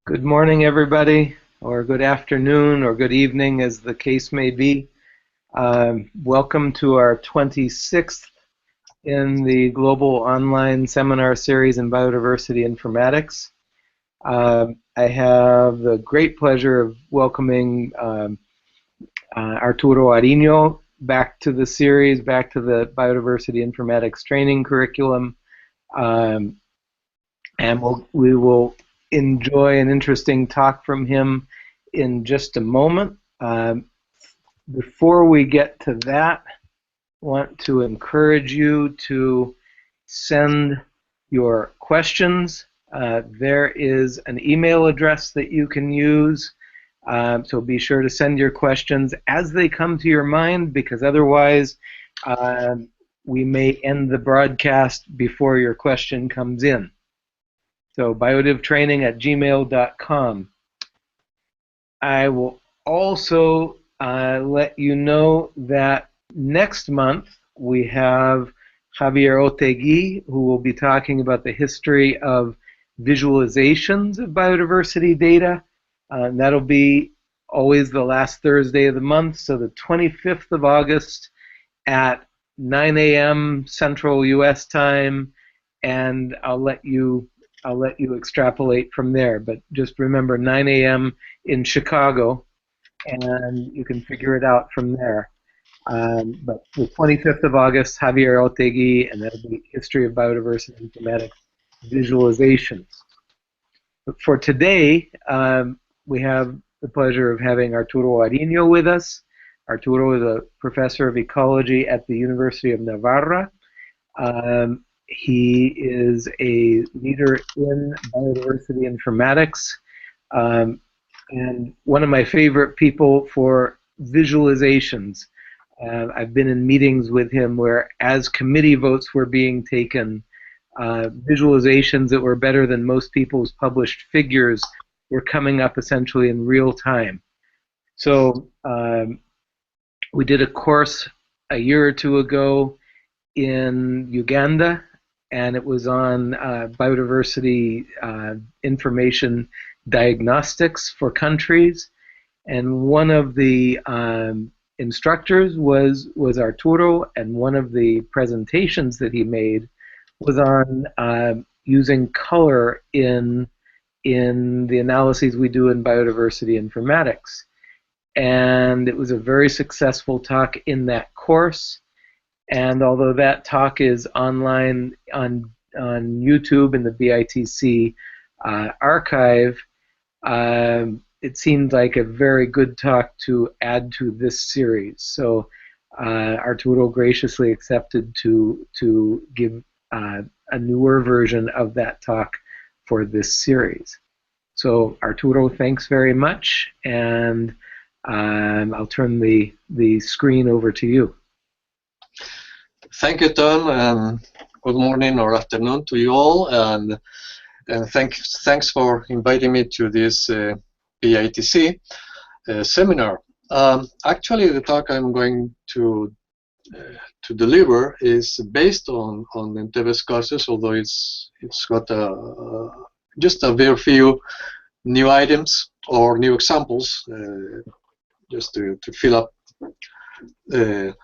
Good morning, everybody, or good afternoon, or good evening, as the case may be. Welcome to our 26th in the Global Online Seminar Series in Biodiversity Informatics. I have the great pleasure of welcoming Arturo Ariño back to the series, back to the Biodiversity Informatics training curriculum, and we will enjoy an interesting talk from him in just a moment. Before we get to that, I want to encourage you to send your questions. There is an email address that you can use, so be sure to send your questions as they come to your mind, because otherwise we may end the broadcast before your question comes in. So biodivtraining@gmail.com. I will also let you know that next month we have Javier Otegui, who will be talking about the history of visualizations of biodiversity data. That'll be always the last Thursday of the month, so the 25th of August at 9 a.m. Central U.S. time, and I'll let you extrapolate from there, but just remember 9 a.m. in Chicago, and you can figure it out from there. But the 25th of August, Javier Otegui, and that'll be History of Biodiversity Informatics Visualizations. But for today, we have the pleasure of having Arturo Ariño with us. Arturo is a professor of ecology at the University of Navarra. He is a leader in biodiversity informatics, and one of my favorite people for visualizations. I've been in meetings with him where, as committee votes were being taken, visualizations that were better than most people's published figures were coming up essentially in real time. So we did a course a year or two ago in Uganda, and it was on biodiversity information diagnostics for countries. And one of the instructors was Arturo, and one of the presentations that he made was on using color in the analyses we do in biodiversity informatics. And it was a very successful talk in that course. And although that talk is online on YouTube in the BITC archive, it seemed like a very good talk to add to this series. So Arturo graciously accepted to give a newer version of that talk for this series. So Arturo, thanks very much, and I'll turn the screen over to you. Thank you, Tom, and good morning or afternoon to you all, and thanks for inviting me to this BITC seminar. Actually, the talk I'm going to deliver is based on Entebe's courses, although it's got just a very few new items or new examples, just to fill up to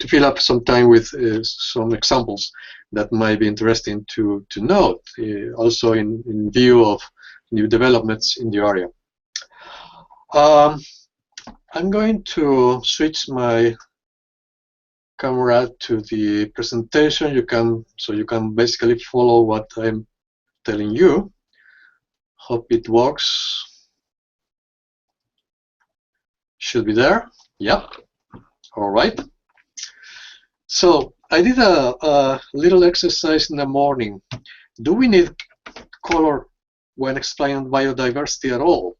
fill up some time with some examples that might be interesting to note, also in view of new developments in the area. I'm going to switch my camera to the presentation. So you can basically follow what I'm telling you. Hope it works. Should be there. Yep. All right. So I did a little exercise in the morning. Do we need color when explaining biodiversity at all?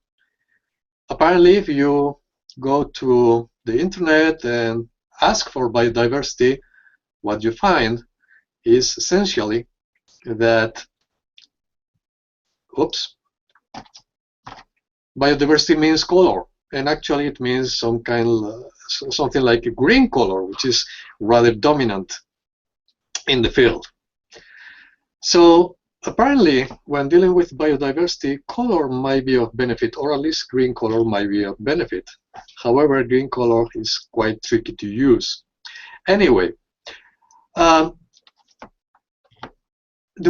Apparently, if you go to the internet and ask for biodiversity, what you find is essentially that, biodiversity means color. And actually, it means something like a green color, which is rather dominant in the field. So Apparently, when dealing with biodiversity, color might be of benefit, or at least green color might be of benefit. However, green color is quite tricky to use. Anyway, the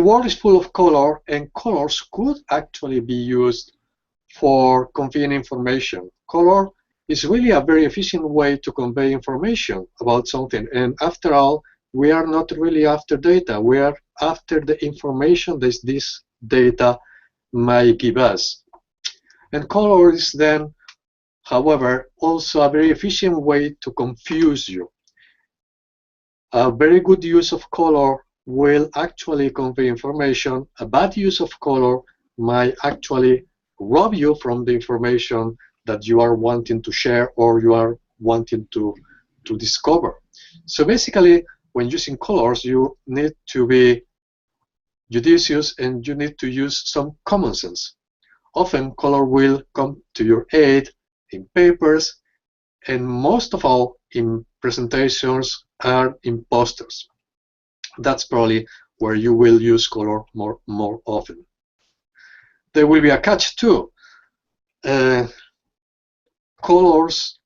world is full of color, and colors could actually be used for conveying information. Color is really a very efficient way to convey information about something, and after all, we are not really after data. We are after the information that this data might give us. And color is then, however, also a very efficient way to confuse you. A very good use of color will actually convey information. A bad use of color might actually rob you from the information that you are wanting to share or you are wanting to discover. So basically, when using colors, you need to be judicious and you need to use some common sense. Often, color will come to your aid in papers, and most of all, in presentations and in posters. That's probably where you will use color more often. There will be a catch too. Colors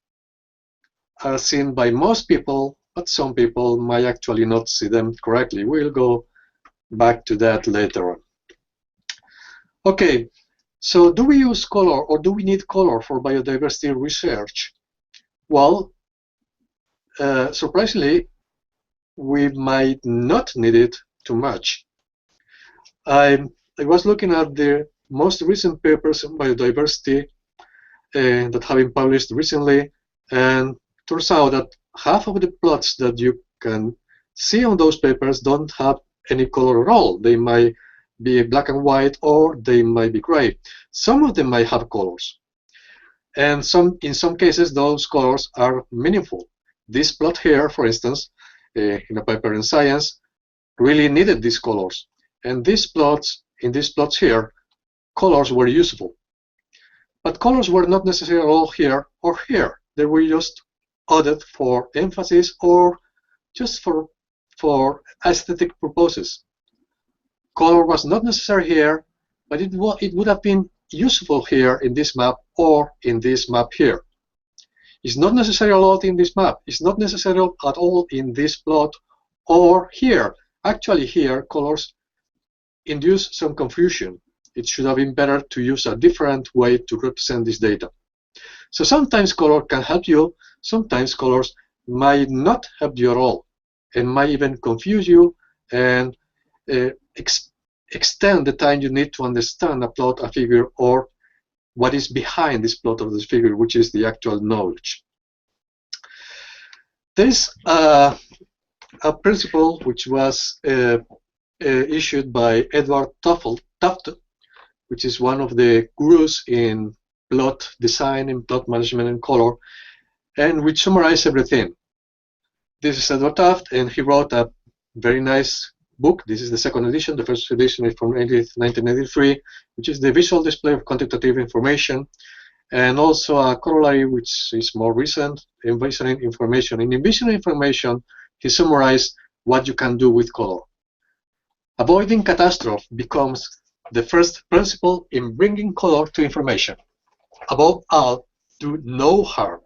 are seen by most people, but some people might actually not see them correctly. We'll go back to that later on. Okay, so do we use color or do we need color for biodiversity research? Well, surprisingly, we might not need it too much. I was looking at the most recent papers on biodiversity that have been published recently, and turns out that half of the plots that you can see on those papers don't have any color at all. They might be black and white, or they might be gray. Some of them might have colors, and in some cases those colors are meaningful. This plot here, for instance, in a paper in Science, really needed these colors, and in these plots here, colors were useful. But colors were not necessarily all here or here. They were just added for emphasis or just for aesthetic purposes. Color was not necessary here, but it would have been useful here in this map or in this map here. It's not necessary a lot in this map. It's not necessary at all in this plot or here. Actually here, colors induce some confusion. It should have been better to use a different way to represent this data. So sometimes color can help you, sometimes colors might not help you at all, and might even confuse you and extend the time you need to understand a plot, a figure, or what is behind this plot or this figure, which is the actual knowledge. There is a principle which was issued by Edward Tufte, which is one of the gurus in plot design, in plot management, and color, and which summarizes everything. This is Edward Tufte, and he wrote a very nice book. This is the second edition. The first edition is from 1983, which is the visual display of quantitative information, and also a corollary which is more recent, envisioning information. In envisioning information, he summarized what you can do with color. Avoiding catastrophe becomes the first principle in bringing color to information. Above all, do no harm.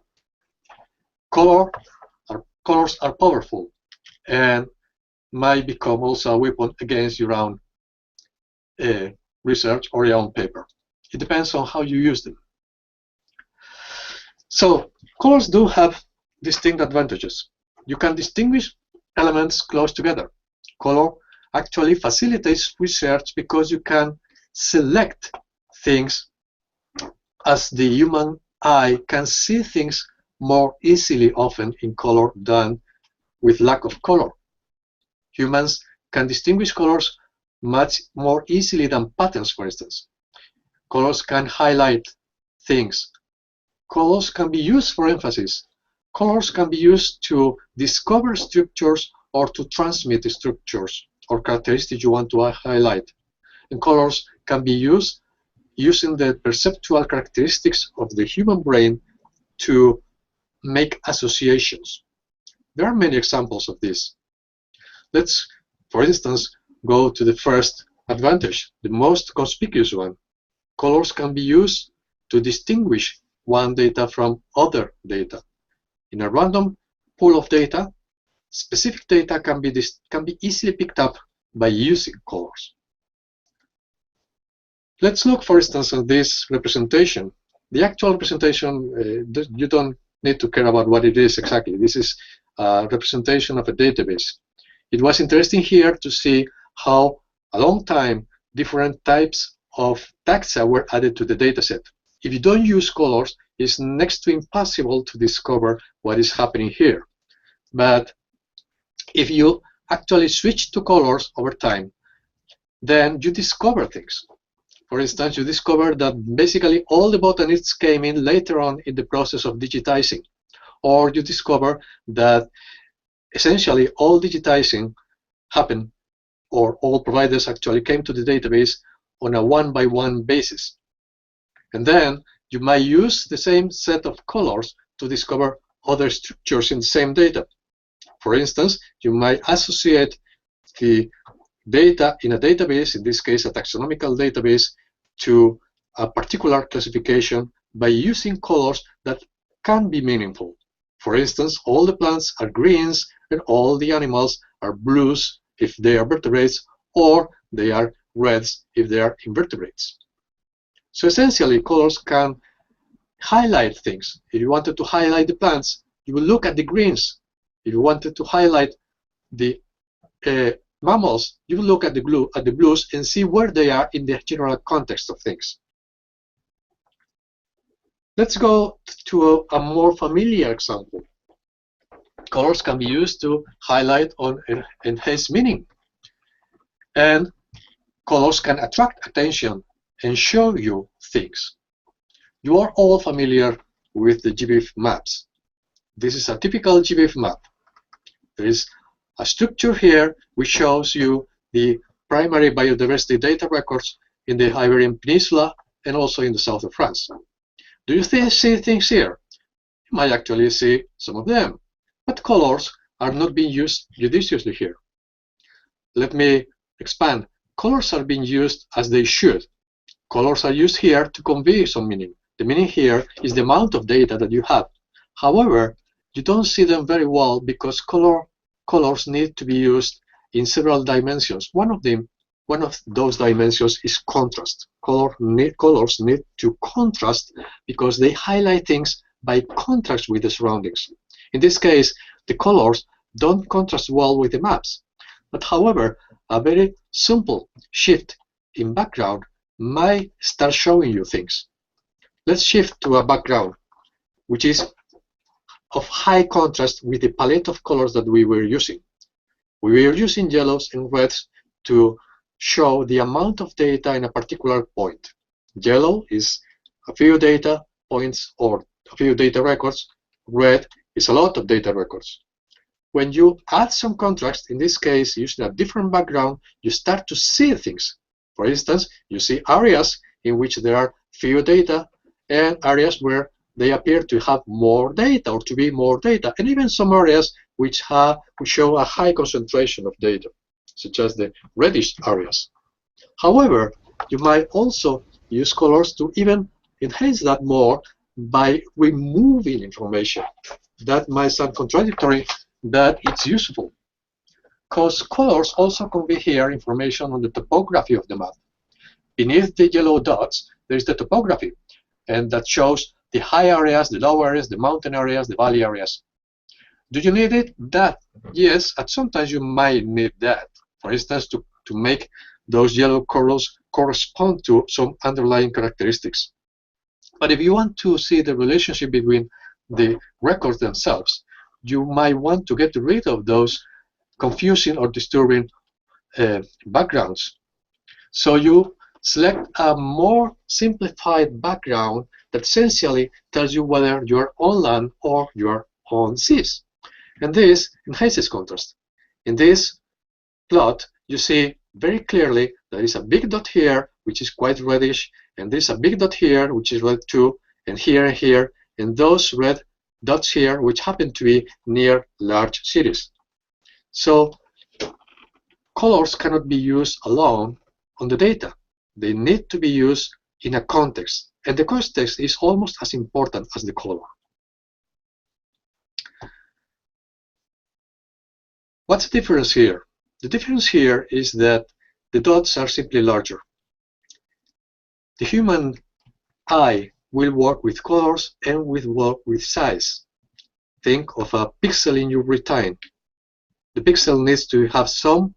Colors are powerful and might become also a weapon against your own research or your own paper. It depends on how you use them. So colors do have distinct advantages. You can distinguish elements close together. Color actually facilitates research because you can select things as the human eye can see things more easily often in color than with lack of color. Humans can distinguish colors much more easily than patterns, for instance. Colors can highlight things. Colors can be used for emphasis. Colors can be used to discover structures or to transmit structures or characteristics you want to highlight. And colors can be used using the perceptual characteristics of the human brain to make associations. There are many examples of this. Let's, for instance, go to the first advantage, the most conspicuous one. Colors can be used to distinguish one data from other data. In a random pool of data, specific data can be easily picked up by using colors. Let's look, for instance, at this representation. The actual representation, you don't need to care about what it is exactly. This is a representation of a database. It was interesting here to see how a long time different types of taxa were added to the dataset. If you don't use colors, it's next to impossible to discover what is happening here. But if you actually switch to colors over time, then you discover things. For instance, you discover that basically all the botanists came in later on in the process of digitizing. Or you discover that essentially all digitizing happened, or all providers actually came to the database on a one-by-one basis. And then you might use the same set of colors to discover other structures in the same data. For instance, you might associate the data in a database, in this case a taxonomical database, to a particular classification by using colors that can be meaningful. For instance, all the plants are greens and all the animals are blues if they are vertebrates, or they are reds if they are invertebrates. So essentially, colors can highlight things. If you wanted to highlight the plants, you will look at the greens. If you wanted to highlight the mammals, you will look at the blues and see where they are in the general context of things. Let's go to a more familiar example. Colors can be used to highlight or enhance meaning. And colors can attract attention and show you things. You are all familiar with the GBIF maps. This is a typical GBIF map. There is a structure here which shows you the primary biodiversity data records in the Iberian Peninsula and also in the south of France. Do you see things here? You might actually see some of them, but colors are not being used judiciously here. Let me expand. Colors are being used as they should. Colors are used here to convey some meaning. The meaning here is the amount of data that you have. However, you don't see them very well because colors need to be used in several dimensions. One of those dimensions is contrast. Colors need to contrast because they highlight things by contrast with the surroundings. In this case, the colors don't contrast well with the maps. But however, a very simple shift in background might start showing you things. Let's shift to a background which is of high contrast with the palette of colors that we were using. We were using yellows and reds to show the amount of data in a particular point. Yellow is a few data points or a few data records. Red is a lot of data records. When you add some contrast, in this case using a different background, you start to see things. For instance, you see areas in which there are few data and areas where they appear to have more data or to be more data, and even some areas which show a high concentration of data, such as the reddish areas. However, you might also use colors to even enhance that more by removing information. That might sound contradictory, but it's useful, because colors also convey here information on the topography of the map. Beneath the yellow dots, there is the topography, and that shows the high areas, the low areas, the mountain areas, the valley areas. Do you need it? That, yes, and sometimes you might need that. For instance, to make those yellow colors correspond to some underlying characteristics. But if you want to see the relationship between the records themselves, you might want to get rid of those confusing or disturbing backgrounds. So you select a more simplified background that essentially tells you whether you're on land or you're on seas. And this enhances contrast. In this plot, you see very clearly there is a big dot here, which is quite reddish, and there's a big dot here, which is red too, and here, and those red dots here, which happen to be near large cities. So colors cannot be used alone on the data. They need to be used in a context, and the context is almost as important as the color. What's the difference here? The difference here is that the dots are simply larger. The human eye will work with colors and will work with size. Think of a pixel in your retina. The pixel needs to have some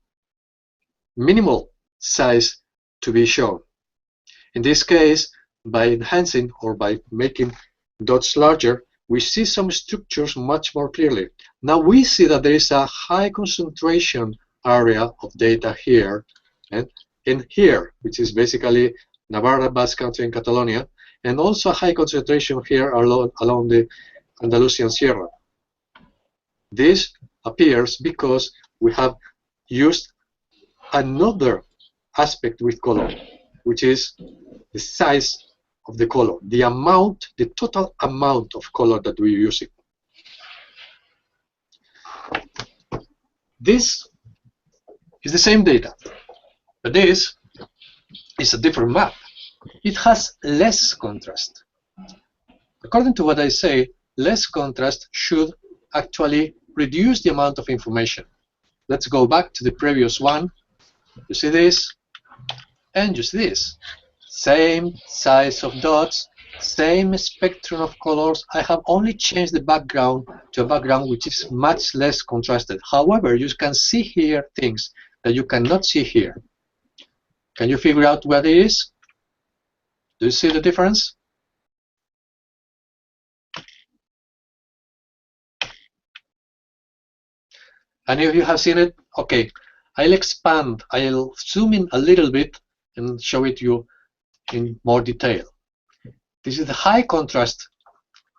minimal size to be shown. In this case, by enhancing or by making dots larger, we see some structures much more clearly. Now we see that there is a high concentration area of data here and in here, which is basically Navarra, Basque Country, and Catalonia, and also a high concentration here along the Andalusian Sierra. This appears because we have used another aspect with color, which is the size of the color, the amount, the total amount of color that we're using. This is the same data, but this is a different map. It has less contrast. According to what I say, less contrast should actually reduce the amount of information. Let's go back to the previous one. You see this, and you see this. Same size of dots, same spectrum of colors. I have only changed the background to a background which is much less contrasted. However, you can see here things that you cannot see here. Can you figure out what it is? Do you see the difference? And if you have seen it, okay, I'll expand, I'll zoom in a little bit and show it to you in more detail. This is the high contrast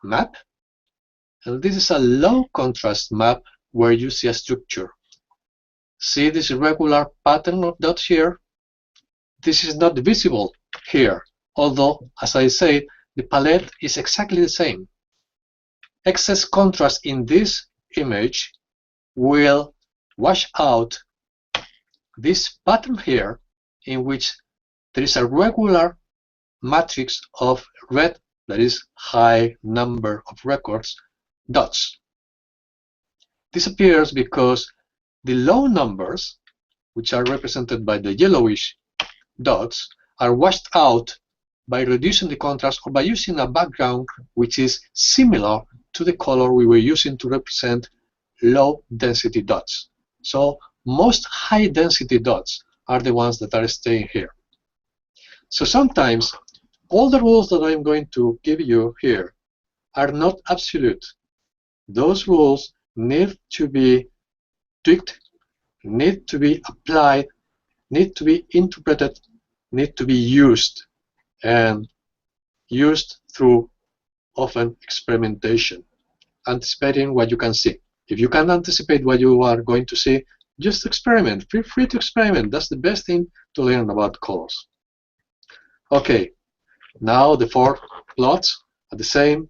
map, and this is a low contrast map where you see a structure. See this irregular pattern of dots here? This is not visible here, although, as I said, the palette is exactly the same. Excess contrast in this image will wash out this pattern here, in which there is a regular matrix of red, that is high number of records, dots. This appears because the low numbers, which are represented by the yellowish dots, are washed out by reducing the contrast or by using a background which is similar to the color we were using to represent low density dots. So most high density dots are the ones that are staying here. So sometimes all the rules that I'm going to give you here are not absolute. Those rules need to be tweaked, need to be applied, need to be interpreted, need to be used, and used through often experimentation, anticipating what you can see. If you can anticipate what you are going to see, just experiment. Feel free to experiment. That's the best thing to learn about colors. Okay, now the 4 plots are the same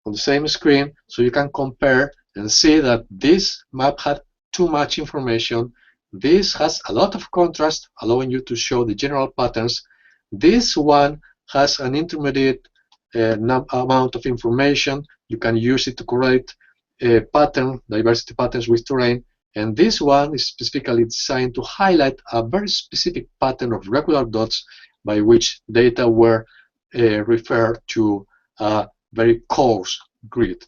on the same screen, so you can compare and see that this map had too much information. This has a lot of contrast, allowing you to show the general patterns. This one has an intermediate amount of information. You can use it to correlate diversity patterns with terrain. And this one is specifically designed to highlight a very specific pattern of regular dots by which data were referred to a very coarse grid.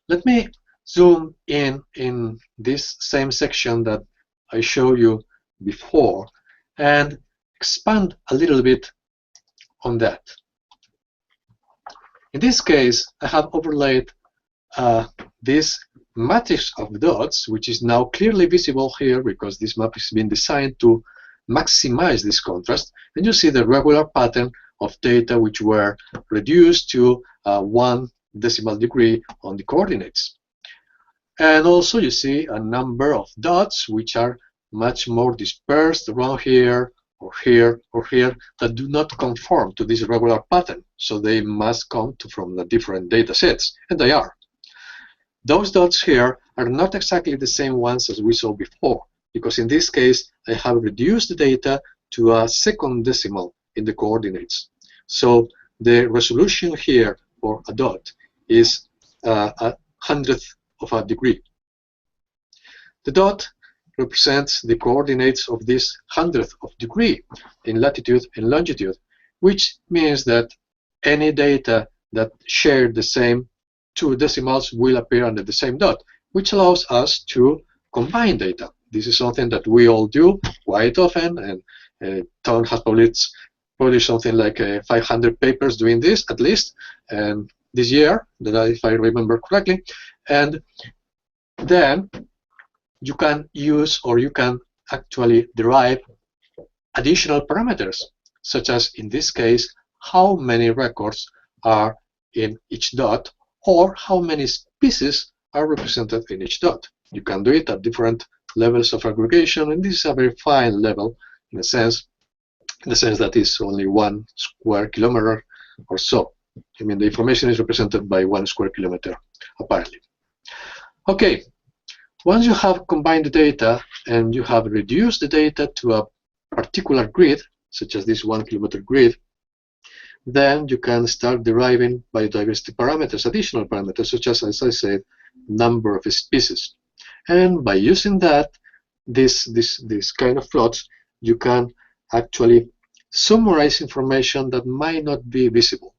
Let me zoom in this same section that I showed you before and expand a little bit on that. In this case, I have overlaid this matrix of dots, which is now clearly visible here because this map has been designed to maximize this contrast, and you see the regular pattern of data which were reduced to 1 decimal degree on the coordinates. And also you see a number of dots which are much more dispersed around here or here or here that do not conform to this regular pattern, so they must come from the different data sets, and they are. Those dots here are not exactly the same ones as we saw before. because in this case I have reduced the data to a second decimal in the coordinates. So the resolution here for a dot is a hundredth of a degree. The dot represents the coordinates of this hundredth of degree in latitude and longitude, which means that any data that share the same two decimals will appear under the same dot, which allows us to combine data. This is something that we all do quite often, and Tom has published something like 500 papers doing this at least, and this year, if I remember correctly. And then you can use, or you can actually derive additional parameters, such as in this case, how many records are in each dot, or how many species are represented in each dot. You can do it at different levels of aggregation, and this is a very fine level in the sense that it's only 1 square kilometer or so. I mean, the information is represented by 1 square kilometer, apparently. Okay, once you have combined the data and you have reduced the data to a particular grid, such as this 1 kilometer grid, then you can start deriving biodiversity parameters, additional parameters, such as I said, number of species. And by using that, this kind of plots, you can actually summarize information that might not be visible.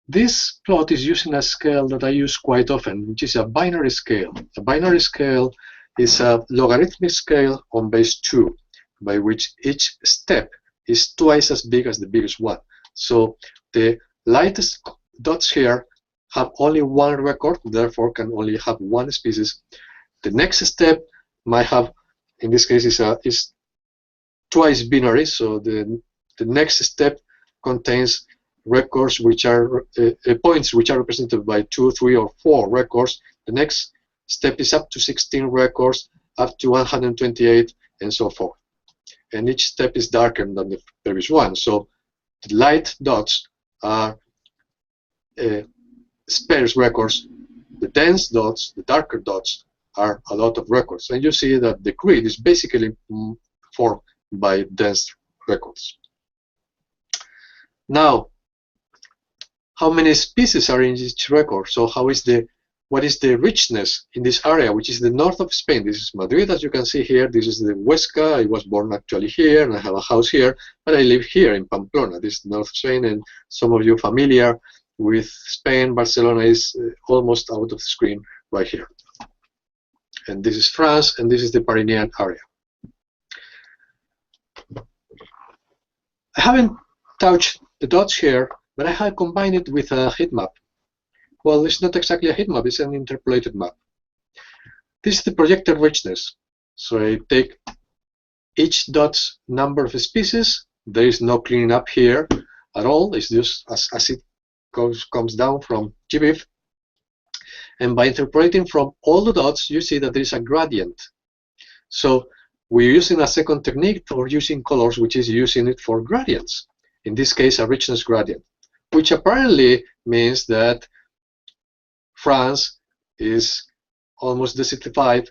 This plot is using a scale that I use quite often, which is a binary scale. A binary scale is a logarithmic scale on base 2, by which each step is twice as big as the biggest one. So the lightest dots here have only one record, therefore can only have one species. The next step might have, in this case, is twice binary, so the next step contains records which are points which are represented by 2, 3, or 4 records. The next step is up to 16 records, up to 128, and so forth. And each step is darker than the previous one. So the light dots are sparse records. The dense dots, the darker dots, are a lot of records. And you see that the grid is basically formed by dense records. Now, how many species are in each record? So what is the richness in this area, which is the north of Spain? This is Madrid, as you can see here. This is the Huesca. I was born actually here, and I have a house here, but I live here in Pamplona. This is North Spain, and some of you familiar with Spain. Barcelona is almost out of the screen right here. And this is France, and this is the Pyrenean area. I haven't touched the dots here, but I have combined it with a heat map. Well, it's not exactly a heat map, it's an interpolated map. This is the projected richness. So I take each dot's number of species. There is no cleaning up here at all. It's just as it comes down from GBIF. And by interpolating from all the dots, you see that there is a gradient. So we're using a second technique for using colors, which is using it for gradients. In this case, a richness gradient, which apparently means that France is almost desertified,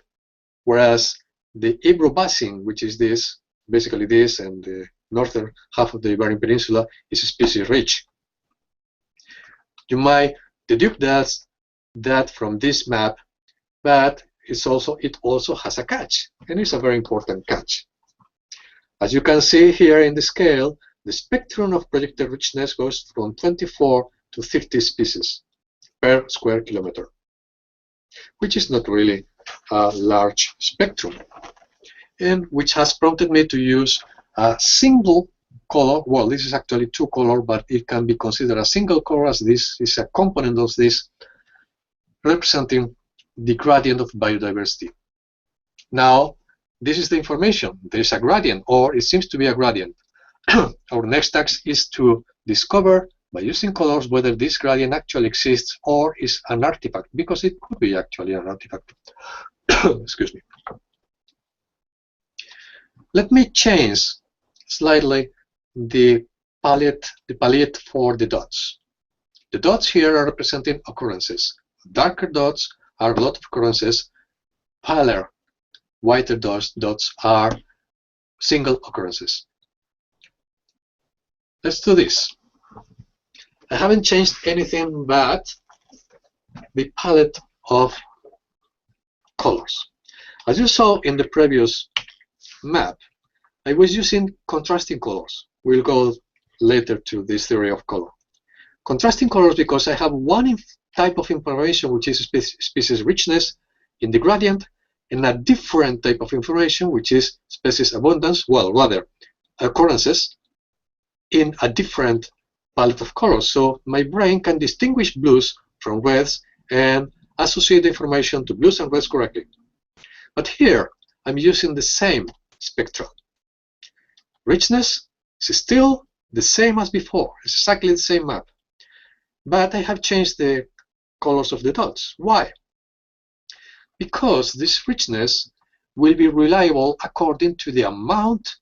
whereas the Ebro Basin, which is this, basically this, and the northern half of the Iberian Peninsula, is species rich. You might deduce that from this map, but it also has a catch, and it's a very important catch. As you can see here in the scale, the spectrum of projected richness goes from 24 to 50 species per square kilometer, which is not really a large spectrum, and which has prompted me to use a single color. Well, this is actually 2 color, but it can be considered a single color, as this is a component of this, representing the gradient of biodiversity. Now, this is the information. There is a gradient, or it seems to be a gradient. Our next task is to discover, by using colors, whether this gradient actually exists or is an artifact, because it could be actually an artifact. Excuse me. Let me change slightly the palette for the dots. The dots here are representing occurrences. Darker dots are a lot of occurrences. Paler, whiter dots are single occurrences. Let's do this. I haven't changed anything but the palette of colors. As you saw in the previous map, I was using contrasting colors. We'll go later to this theory of color. Contrasting colors because I have one type of information, which is species richness in the gradient, and a different type of information, which is species abundance, well, rather, occurrences in a different palette of colors. So my brain can distinguish blues from reds and associate the information to blues and reds correctly. But here, I'm using the same spectrum. Richness is still the same as before. It's exactly the same map. But I have changed the colors of the dots. Why? Because this richness will be reliable according to the amount,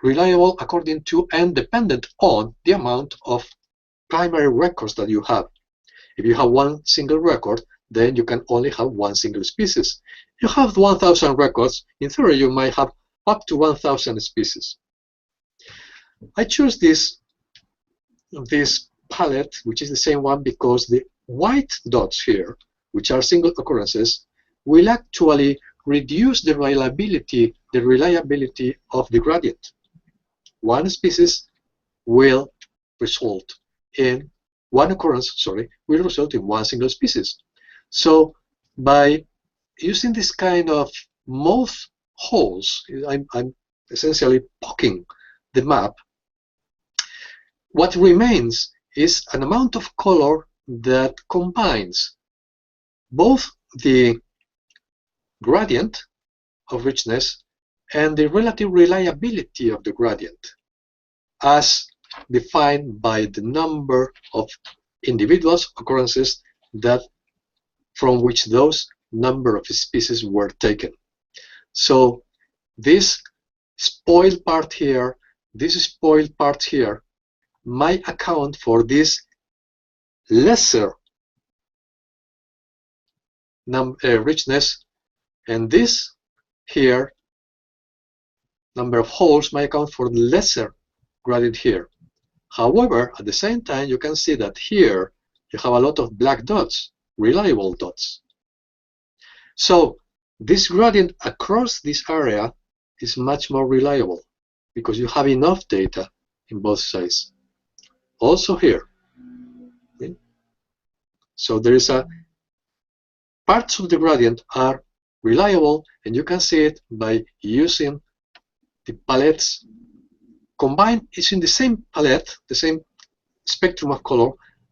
reliable according to and dependent on the amount of primary records that you have. If you have one single record, then you can only have one single species. If you have 1,000 records, in theory you might have up to 1,000 species. I choose this palette, which is the same one, because the white dots here, which are single occurrences, will actually reduce the reliability of the gradient. One species will result in one occurrence, sorry, will result in one single species. So by using this kind of mouth holes, I'm essentially poking the map. What remains is an amount of color that combines both the gradient of richness and the relative reliability of the gradient as defined by the number of individuals, occurrences that from which those number of species were taken. So this spoiled part here, this spoiled part here might account for this lesser richness, and this here number of holes might account for the lesser gradient here. However, at the same time, you can see that here you have a lot of black dots, reliable dots. So this gradient across this area is much more reliable because you have enough data in both sides. Also here. Okay? So there is a parts of the gradient are reliable, and you can see it by using the palettes combined. It's in the same palette, the same spectrum of color,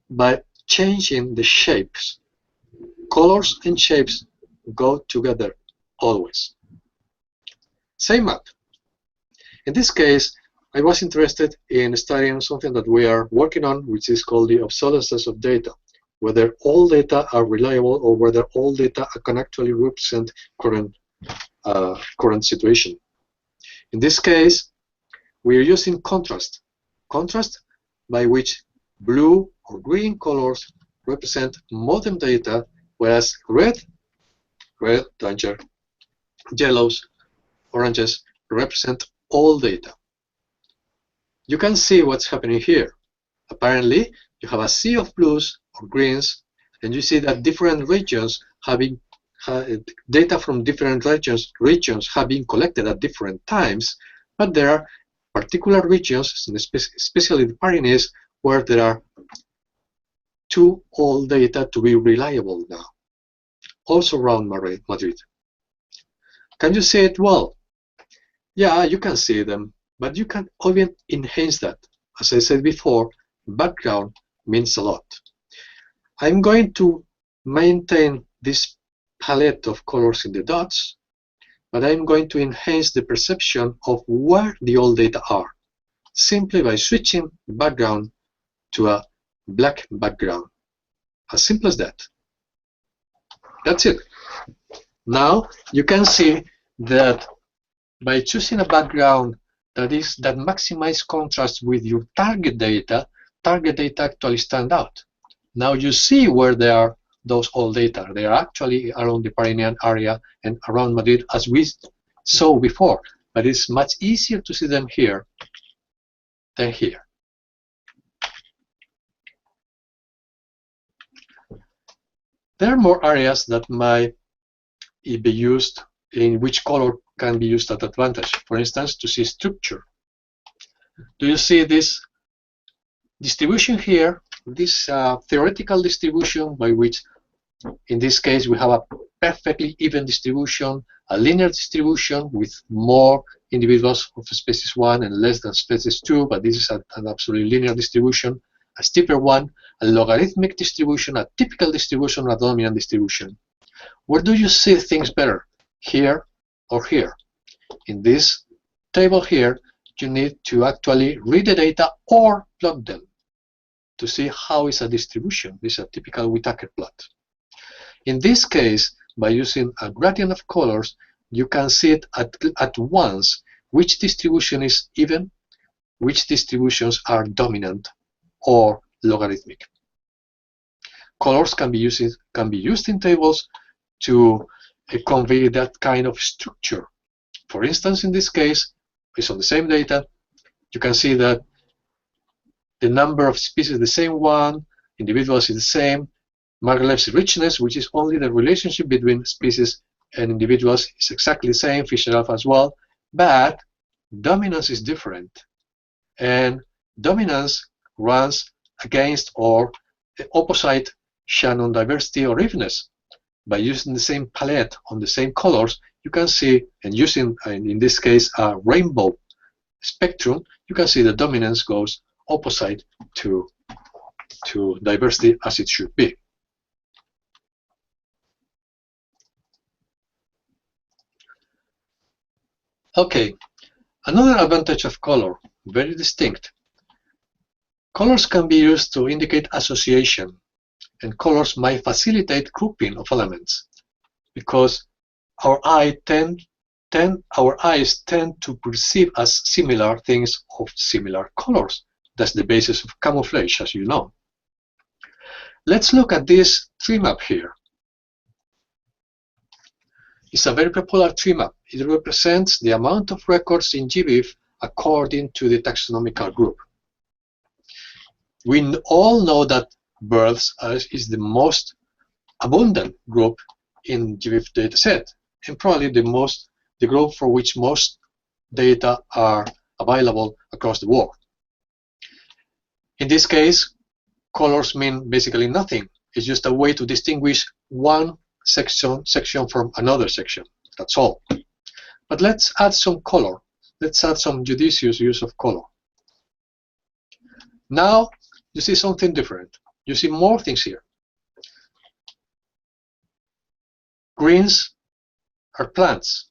but changing the shapes. Colors and shapes go together always. Same map. In this case, I was interested in studying something that we are working on, which is called the obsolescence of data, whether all data are reliable or whether all data can actually represent current situation. In this case, we are using contrast by which blue or green colors represent modern data, whereas red, danger, yellows, oranges represent old data. You can see what's happening here. Apparently, you have a sea of blues or greens, and you see that different regions having data from different regions have been collected at different times, but there are particular regions, especially the Pyrenees, where there are too old data to be reliable now. Also around Madrid. Can you see it well? Yeah, you can see them, but you can even enhance that. As I said before, background means a lot. I'm going to maintain this palette of colors in the dots, but I'm going to enhance the perception of where the old data are, simply by switching the background to a black background. As simple as that. That's it. Now you can see that by choosing a background that maximizes contrast with your target data actually stand out. Now you see where there are those old data. They are actually around the Pyrenean area and around Madrid, as we saw before, but it's much easier to see them here than here. There are more areas that might be used, in which color can be used at advantage. For instance, to see structure. Do you see this distribution here? This theoretical distribution by which, in this case, we have a perfectly even distribution, a linear distribution with more individuals of species 1 and less than species 2, but this is an absolutely linear distribution, a steeper one, a logarithmic distribution, a typical distribution, a dominant distribution. Where do you see things better, here or here? In this table here, you need to actually read the data or plot them to see how is a distribution. This is a typical Whittaker plot. In this case, by using a gradient of colors, you can see it at once which distribution is even, which distributions are dominant or logarithmic. Colors can be used in tables to convey that kind of structure. For instance, in this case, based on the same data, you can see that the number of species is the same one, individuals is the same, Margalef's richness, which is only the relationship between species and individuals, is exactly the same, Fisher alpha as well, but dominance is different. And dominance runs against or the opposite Shannon diversity or evenness. By using the same palette on the same colors, you can see, and using, in this case, a rainbow spectrum, you can see the dominance goes opposite to diversity as it should be. Okay, another advantage of color, very distinct. Colors can be used to indicate association, and colors might facilitate grouping of elements because our eyes tend to perceive as similar things of similar colors. That's the basis of camouflage, as you know. Let's look at this tree map here. It's a very popular tree map. It represents the amount of records in GBIF according to the taxonomical group. We all know that birds is the most abundant group in GBIF dataset, and probably the group for which most data are available across the world. In this case, colors mean basically nothing. It's just a way to distinguish one section from another section. That's all. But let's add some color. Let's add some judicious use of color. Now you see something different. You see more things here. Greens are plants.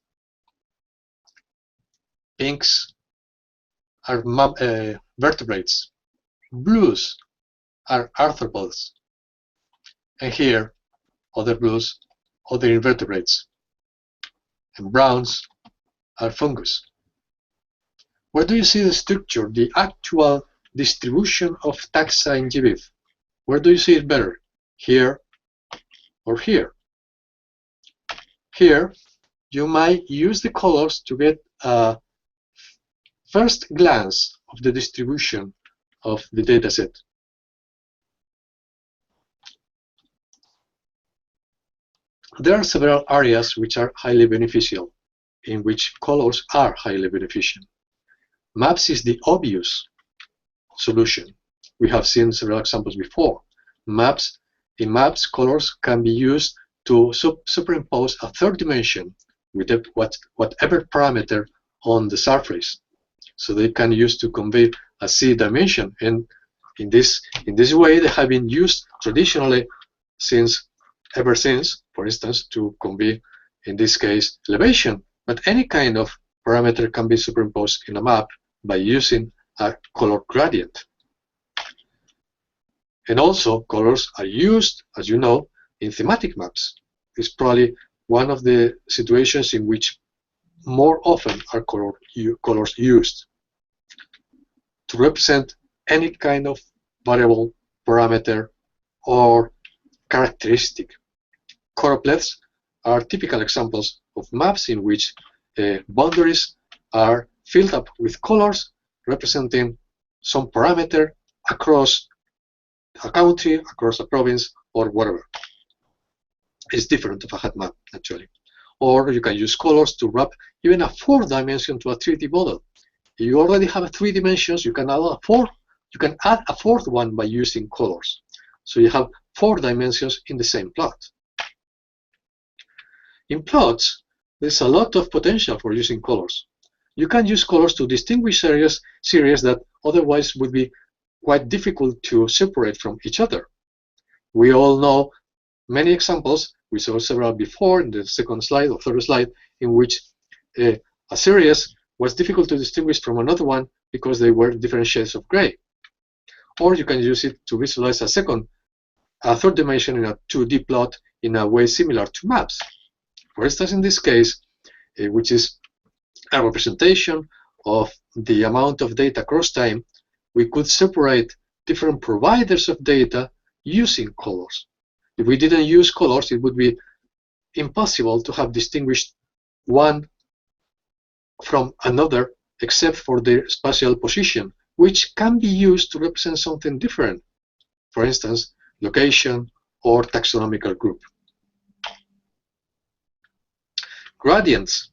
Pinks are vertebrates. Blues are arthropods. And here, other blues, other invertebrates. And browns are fungus. Where do you see the structure, the actual distribution of taxa in GBIF? Where do you see it better? Here or here? Here, you might use the colors to get a first glance of the distribution of the dataset. There are several areas which are highly beneficial, in which colors are highly beneficial. Maps is the obvious solution. We have seen several examples before. In maps, colors can be used to superimpose a third dimension with whatever parameter on the surface. So they can use to convey a C dimension. And in this way, they have been used traditionally ever since, for instance, to convey, in this case, elevation. But any kind of parameter can be superimposed in a map by using a color gradient. And also, colors are used, as you know, in thematic maps. It's probably one of the situations in which more often are colors used to represent any kind of variable, parameter, or characteristic. Choropleths are typical examples of maps in which boundaries are filled up with colors representing some parameter across a country, across a province, or whatever. It's different of a heat map, actually. Or you can use colors to wrap even a 4th dimension to a 3D model. If you already have 3 dimensions, you can add a 4th. You can add a 4th one by using colors. So you have 4 dimensions in the same plot. In plots, there's a lot of potential for using colors. You can use colors to distinguish series that otherwise would be quite difficult to separate from each other. We all know many examples, we saw several before in the second slide or third slide, in which a series was difficult to distinguish from another one because they were different shades of gray. Or you can use it to visualize a 3rd dimension in a 2D plot in a way similar to maps. For instance, in this case, which is a representation of the amount of data across time, we could separate different providers of data using colors. If we didn't use colors, it would be impossible to have distinguished one from another except for their spatial position, which can be used to represent something different. For instance, location or taxonomical group. Gradients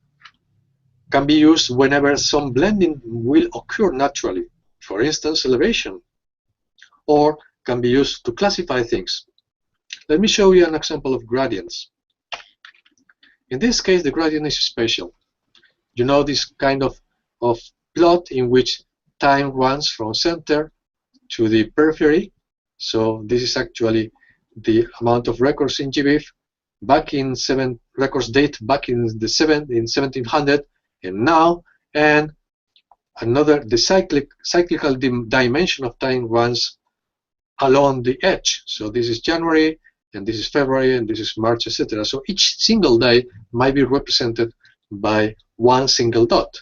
can be used whenever some blending will occur naturally. For instance, elevation. Or can be used to classify things. Let me show you an example of gradients. In this case, the gradient is spatial. You know this kind of plot in which time runs from center to the periphery. So this is actually the amount of records in GBIF back in records date back in 1700 and now, and the cyclical dimension of time runs along the edge. So this is January, and this is February, and this is March, etc. So each single day might be represented by one single dot.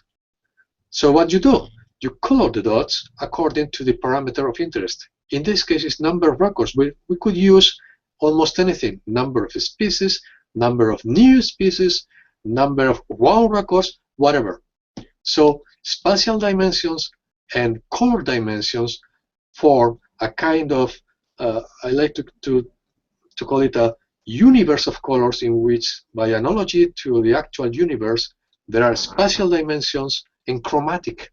So what you do, you color the dots according to the parameter of interest. In this case, it's number of records. We could use almost anything: number of species, number of new species, number of raw records, whatever. So spatial dimensions and color dimensions form a kind of, I like to call it a universe of colors, in which, by analogy to the actual universe, there are spatial dimensions and chromatic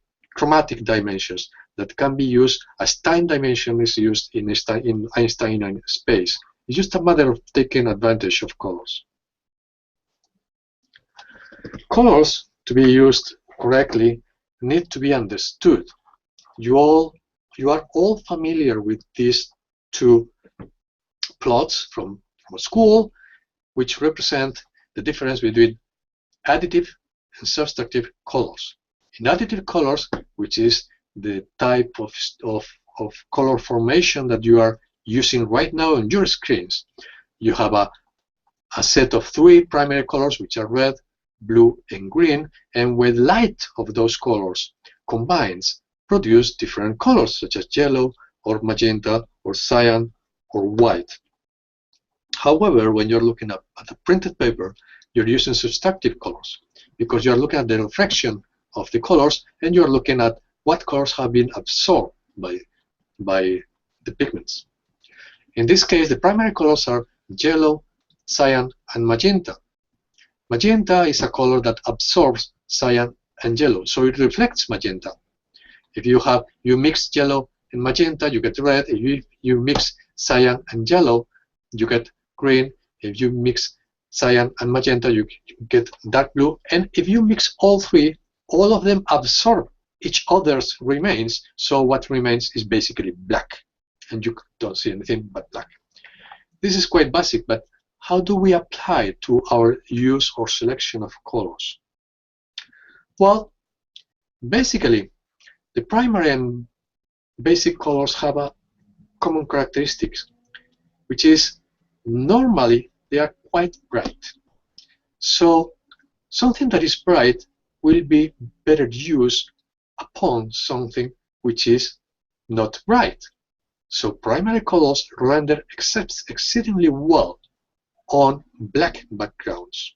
dimensions that can be used as time dimension is used in Einsteinian space. It's just a matter of taking advantage of colors. Colors, to be used correctly, need to be understood. You are all familiar with these two plots from school, which represent the difference between additive and subtractive colors. In additive colors, which is the type of color formation that you are using right now on your screens, you have a set of 3 primary colors, which are red, blue, and green, and when light of those colors combines, produce different colors, such as yellow, or magenta, or cyan, or white. However, when you're looking at the printed paper, you're using subtractive colors, because you're looking at the reflection of the colors, and you're looking at what colors have been absorbed by the pigments. In this case, the primary colors are yellow, cyan, and magenta. Magenta is a color that absorbs cyan and yellow, so it reflects magenta. If you mix yellow and magenta, you get red. If you mix cyan and yellow, you get green. If you mix cyan and magenta, you get dark blue. And if you mix all 3, all of them absorb each other's remains, so what remains is basically black, and you don't see anything but black. This is quite basic, but how do we apply it to our use or selection of colors? Well, basically, the primary and basic colors have a common characteristics, which is normally they are quite bright. So something that is bright will be better used upon something which is not bright. So primary colors render exceedingly well on black backgrounds.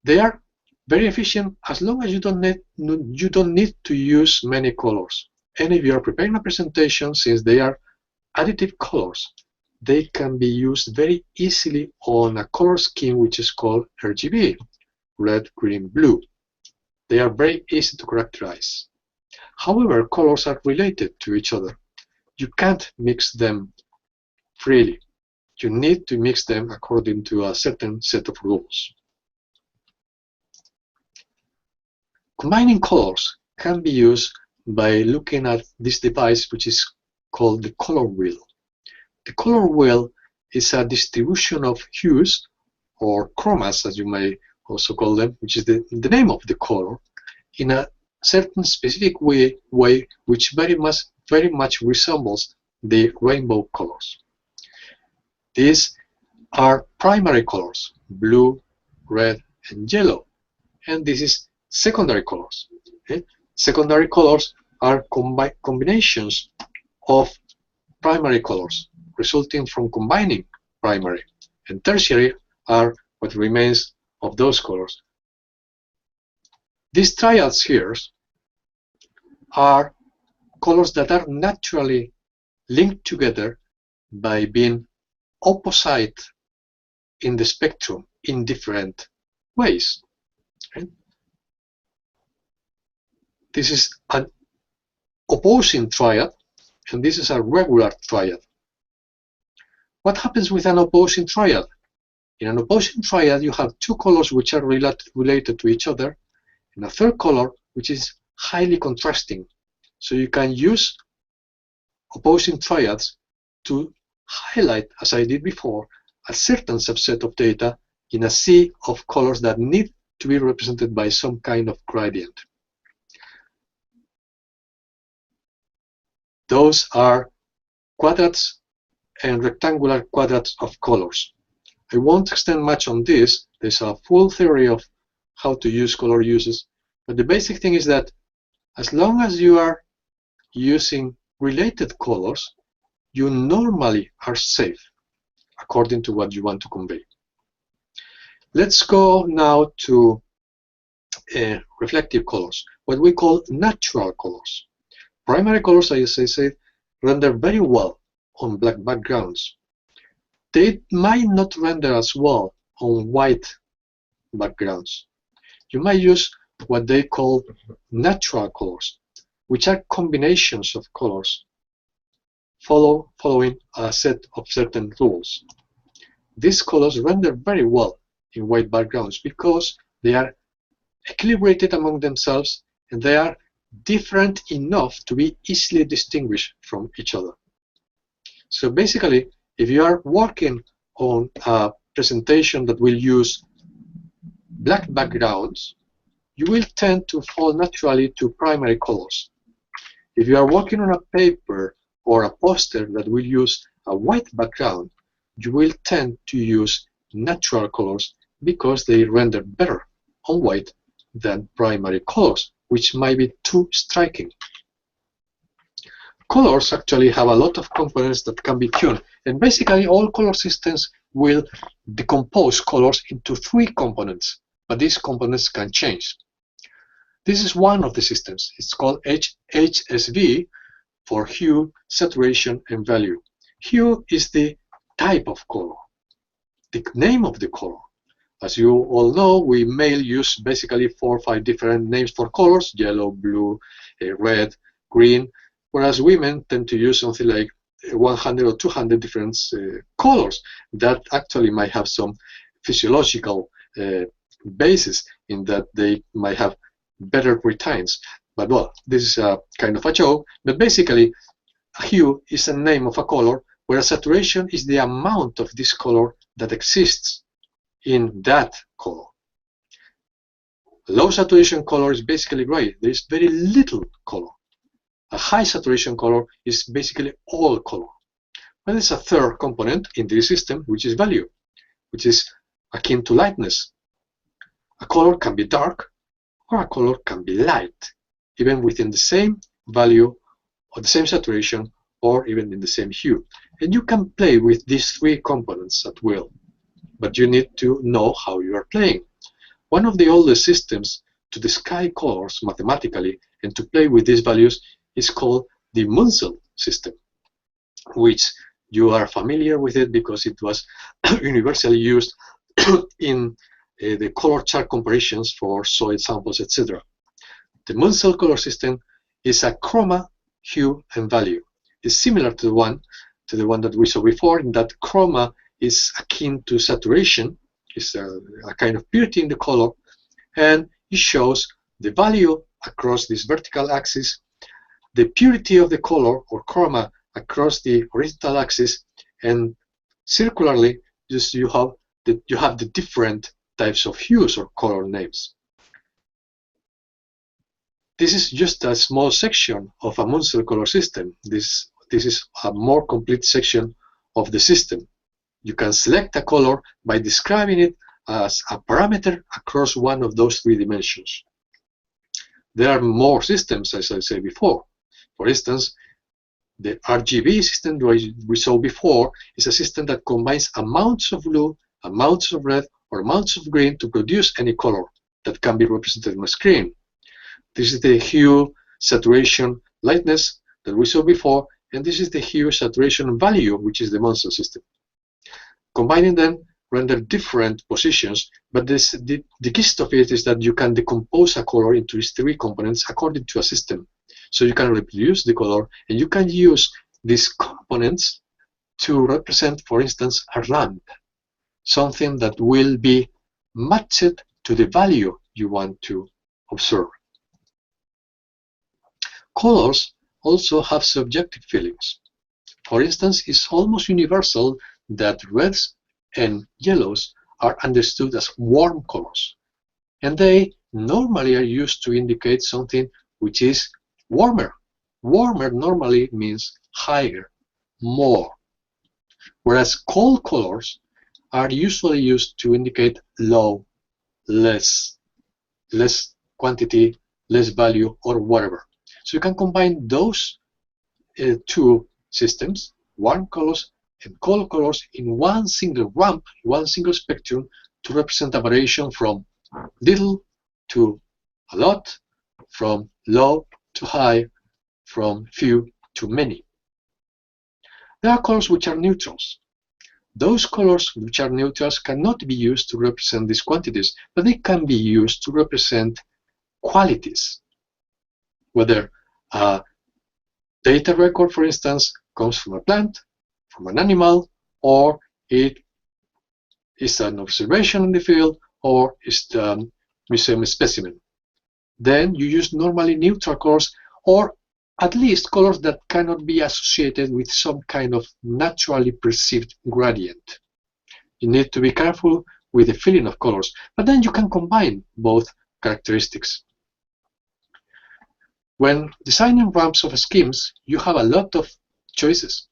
They are very efficient as long as you don't need to use many colors. And if you are preparing a presentation, since they are additive colors, they can be used very easily on a color scheme which is called RGB, red, green, blue. They are very easy to characterize. However, colors are related to each other. You can't mix them freely. You need to mix them according to a certain set of rules. Combining colors can be used by looking at this device, which is called the color wheel. The color wheel is a distribution of hues, or chromas, as you may also call them, which is the name of the color, in a certain specific way which very much resembles the rainbow colors. These are primary colors, blue, red, and yellow, and this is secondary colors. Okay? Secondary colors are combinations of primary colors resulting from combining primary, and tertiary are what remains of those colors. These triads here are colors that are naturally linked together by being opposite in the spectrum in different ways. Okay? This is an opposing triad, and this is a regular triad. What happens with an opposing triad? In an opposing triad, you have two colors which are related to each other, and a third color which is highly contrasting. So you can use opposing triads to highlight, as I did before, a certain subset of data in a sea of colors that need to be represented by some kind of gradient. Those are quadrats and rectangular quadrats of colors. I won't extend much on this. There's a full theory of how to use color uses, but the basic thing is that as long as you are using related colors, you normally are safe according to what you want to convey. Let's go now to reflective colors, what we call natural colors. Primary colors, as I said, render very well on black backgrounds. They might not render as well on white backgrounds. You might use what they call natural colors, which are combinations of colors following a set of certain rules. These colors render very well in white backgrounds because they are equilibrated among themselves and they are different enough to be easily distinguished from each other. So basically, if you are working on a presentation that will use black backgrounds, you will tend to fall naturally to primary colors. If you are working on a paper or a poster that will use a white background, you will tend to use natural colors because they render better on white than primary colors, which might be too striking. Colors actually have a lot of components that can be tuned, and basically all color systems will decompose colors into 3 components, but these components can change. This is one of the systems. It's called HSV for hue, saturation, and value. Hue is the type of color, the name of the color. As you all know, we male use basically 4 or 5 different names for colors: yellow, blue, red, green, whereas women tend to use something like 100 or 200 different colors that actually might have some physiological basis in that they might have better retains. But well, this is a kind of a joke. But basically, a hue is a name of a color, whereas saturation is the amount of this color that exists in that color. Low saturation color is basically gray. There is very little color. A high saturation color is basically all color. But there's a third component in this system, which is value, which is akin to lightness. A color can be dark, or a color can be light, even within the same value, or the same saturation, or even in the same hue. And you can play with these 3 components at will, but you need to know how you are playing. One of the oldest systems to describe colors mathematically and to play with these values is called the Munsell system, which you are familiar with it because it was universally used in the color chart comparisons for soil samples, etc. The Munsell color system is a chroma, hue, and value. It's similar to the one that we saw before, in that chroma is akin to saturation. It's a kind of purity in the color, and it shows the value across this vertical axis, the purity of the color or chroma across the horizontal axis, and circularly just you have the different types of hues or color names. This is just a small section of a Munsell color system. This is a more complete section of the system. You can select a color by describing it as a parameter across one of those 3 dimensions. There are more systems, as I said before. For instance, the RGB system we saw before is a system that combines amounts of blue, amounts of red, or amounts of green to produce any color that can be represented on a screen. This is the hue, saturation, lightness that we saw before, and this is the hue, saturation, value, which is the Munsell system. Combining them render different positions, but the gist of it is that you can decompose a color into its 3 components according to a system. So you can reproduce the color, and you can use these components to represent, for instance, a lamp, something that will be matched to the value you want to observe. Colors also have subjective feelings. For instance, it's almost universal that reds and yellows are understood as warm colors, and they normally are used to indicate something which is warmer. Warmer normally means higher, more, whereas cold colors are usually used to indicate low, less quantity, less value, or whatever. So you can combine those 2 systems, warm colors and cold colors, in one single ramp, one single spectrum, to represent a variation from little to a lot, from low to high, from few to many. There are colors which are neutrals. Those colors which are neutrals cannot be used to represent these quantities, but they can be used to represent qualities. Whether a data record, for instance, comes from a plant, from an animal, or it is an observation in the field, or is the museum specimen. Then you use normally neutral colors, or at least colors that cannot be associated with some kind of naturally perceived gradient. You need to be careful with the feeling of colors, but then you can combine both characteristics. When designing ramps of schemes, you have a lot of choices.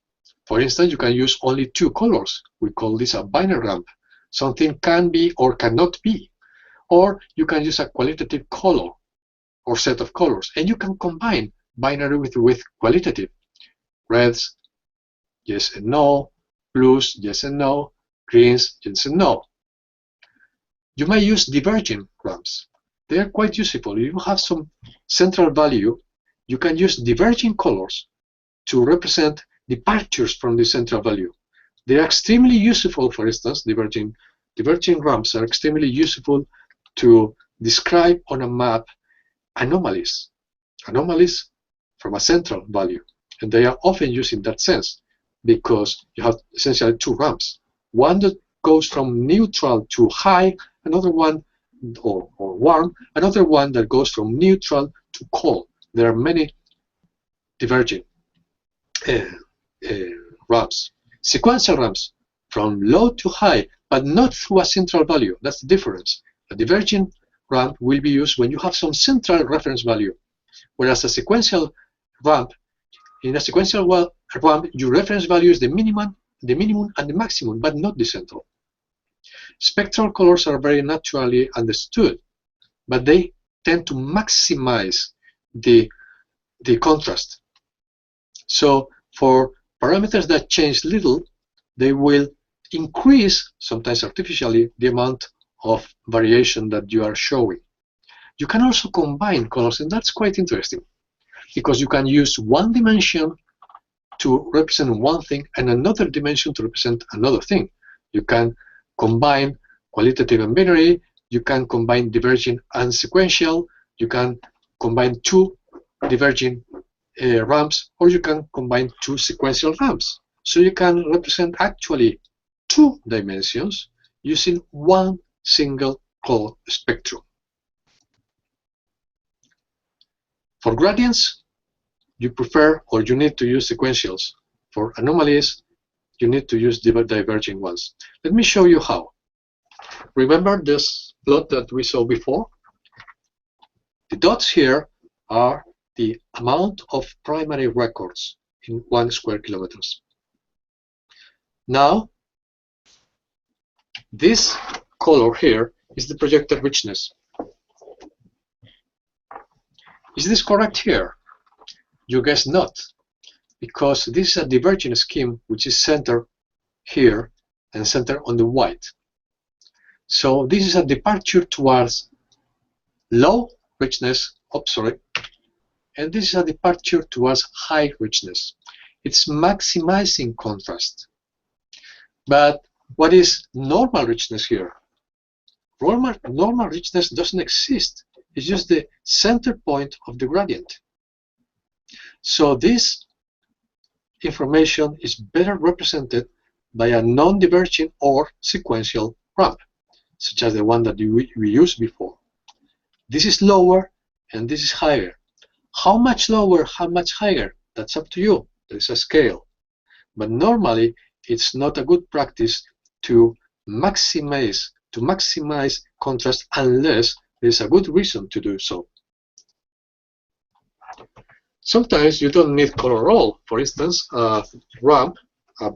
For instance, you can use only 2 colors. We call this a binary ramp. Something can be or cannot be. Or you can use a qualitative color or set of colors, and you can combine binary with qualitative. Reds, yes and no. Blues, yes and no. Greens, yes and no. You may use diverging ramps. They are quite useful. If you have some central value, you can use diverging colors to represent departures from the central value. They are extremely useful. For instance, diverging ramps are extremely useful to describe on a map anomalies from a central value, and they are often used in that sense because you have essentially 2 ramps, one that goes from neutral to high, another one or warm, another one that goes from neutral to cold. There are many diverging ramps. Sequential ramps from low to high, but not through a central value. That's the difference. A diverging ramp will be used when you have some central reference value, whereas a sequential ramp, in a sequential ramp, your reference value is the minimum and the maximum, but not the central. Spectral colors are very naturally understood, but they tend to maximize the contrast. So for parameters that change little, they will increase, sometimes artificially, the amount of variation that you are showing. You can also combine colors, and that's quite interesting, because you can use one dimension to represent one thing and another dimension to represent another thing. You can combine qualitative and binary, you can combine diverging and sequential, you can combine two diverging ramps, or you can combine two sequential ramps. So you can represent actually two dimensions using one single color spectrum. For gradients, you prefer or you need to use sequentials. For anomalies, you need to use diverging ones. Let me show you how. Remember this plot that we saw before? The dots here are the amount of primary records in 1 square kilometers. Now, this color here is the projected richness. Is this correct here? You guess not, because this is a divergent scheme which is centered here and centered on the white. So this is a departure towards low richness, and this is a departure towards high richness. It's maximizing contrast. But what is normal richness here? Normal richness doesn't exist. It's just the center point of the gradient. So this information is better represented by a non-diverging or sequential ramp, such as the one that we used before. This is lower and this is higher. How much lower, how much higher? That's up to you. There's a scale. But normally, it's not a good practice to maximize contrast unless there's a good reason to do so. Sometimes you don't need color at all. For instance, a ramp, a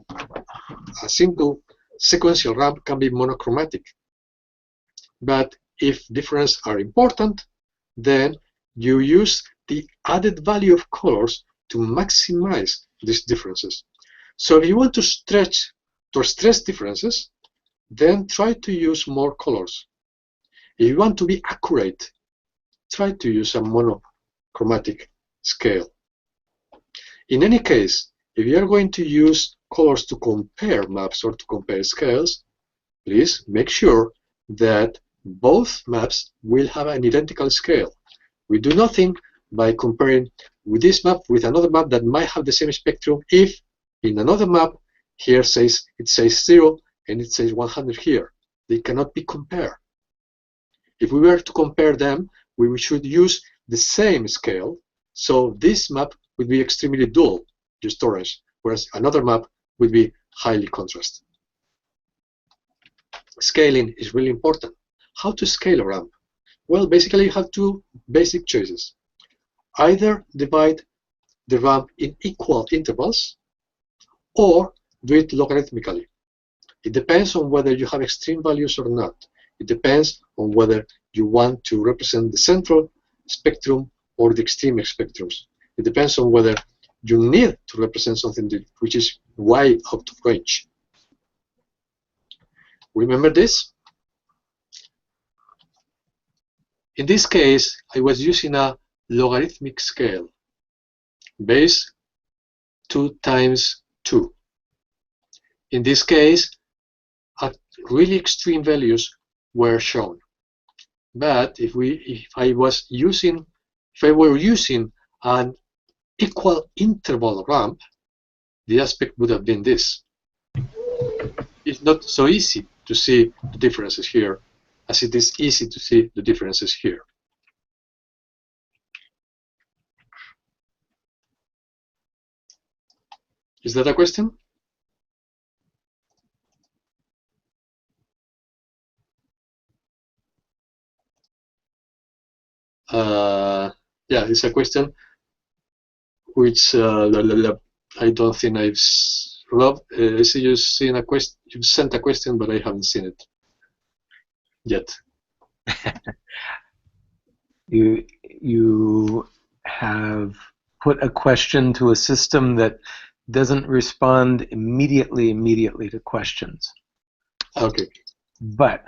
single sequential ramp can be monochromatic. But if differences are important, then you use the added value of colors to maximize these differences. So if you want to stress differences, then try to use more colors. If you want to be accurate, try to use a monochromatic scale. In any case, if you are going to use colors to compare maps or to compare scales, please make sure that both maps will have an identical scale. We do nothing by comparing with this map with another map that might have the same spectrum if in another map here it says 0 and it says 100 here. They cannot be compared. If we were to compare them, we should use the same scale. So this map would be extremely dull, just orange, whereas another map would be highly contrasted. Scaling is really important. How to scale a ramp? Well, basically you have two basic choices. Either divide the ramp in equal intervals or do it logarithmically. It depends on whether you have extreme values or not. It depends on whether you want to represent the central spectrum or the extreme spectrums. It depends on whether you need to represent something which is way out of range. Remember this? In this case, I was using a logarithmic scale, base 2 times 2. In this case, really extreme values were shown. But if I were using an equal interval ramp, the aspect would have been this. It's not so easy to see the differences here as it is easy to see the differences here. Is that a question? Yeah, it's a question which I don't think I've loved. I see you've seen a question. You've sent a question, but I haven't seen it yet. You have put a question to a system that doesn't respond immediately to questions. Okay. But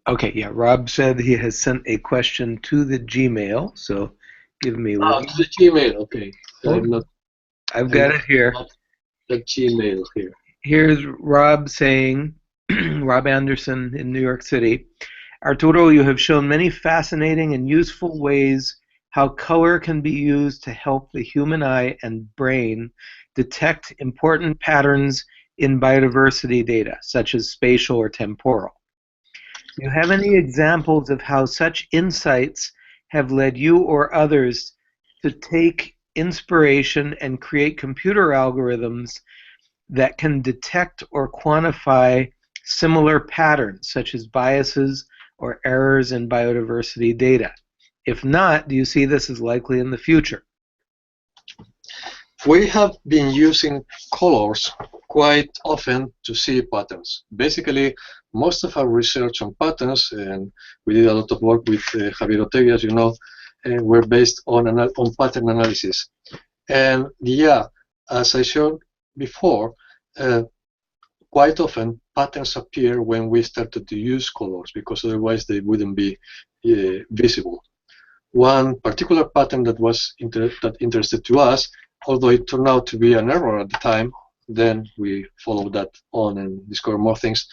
Okay, yeah, Rob said he has sent a question to the Gmail, so give me one. To the Gmail, okay. I've got it here. The Gmail here. Here's Rob saying, Rob Anderson in New York City, Arturo, you have shown many fascinating and useful ways how color can be used to help the human eye and brain detect important patterns in biodiversity data, such as spatial or temporal. Do you have any examples of how such insights have led you or others to take inspiration and create computer algorithms that can detect or quantify similar patterns, such as biases or errors in biodiversity data? If not, do you see this as likely in the future? We have been using colors quite often to see patterns. Basically, most of our research on patterns, and we did a lot of work with Javier Otegui, as you know, were based on pattern analysis. And yeah, as I showed before, quite often patterns appear when we started to use colors, because otherwise they wouldn't be visible. One particular pattern that was interested to us, although it turned out to be an error at the time, then we followed that on and discovered more things,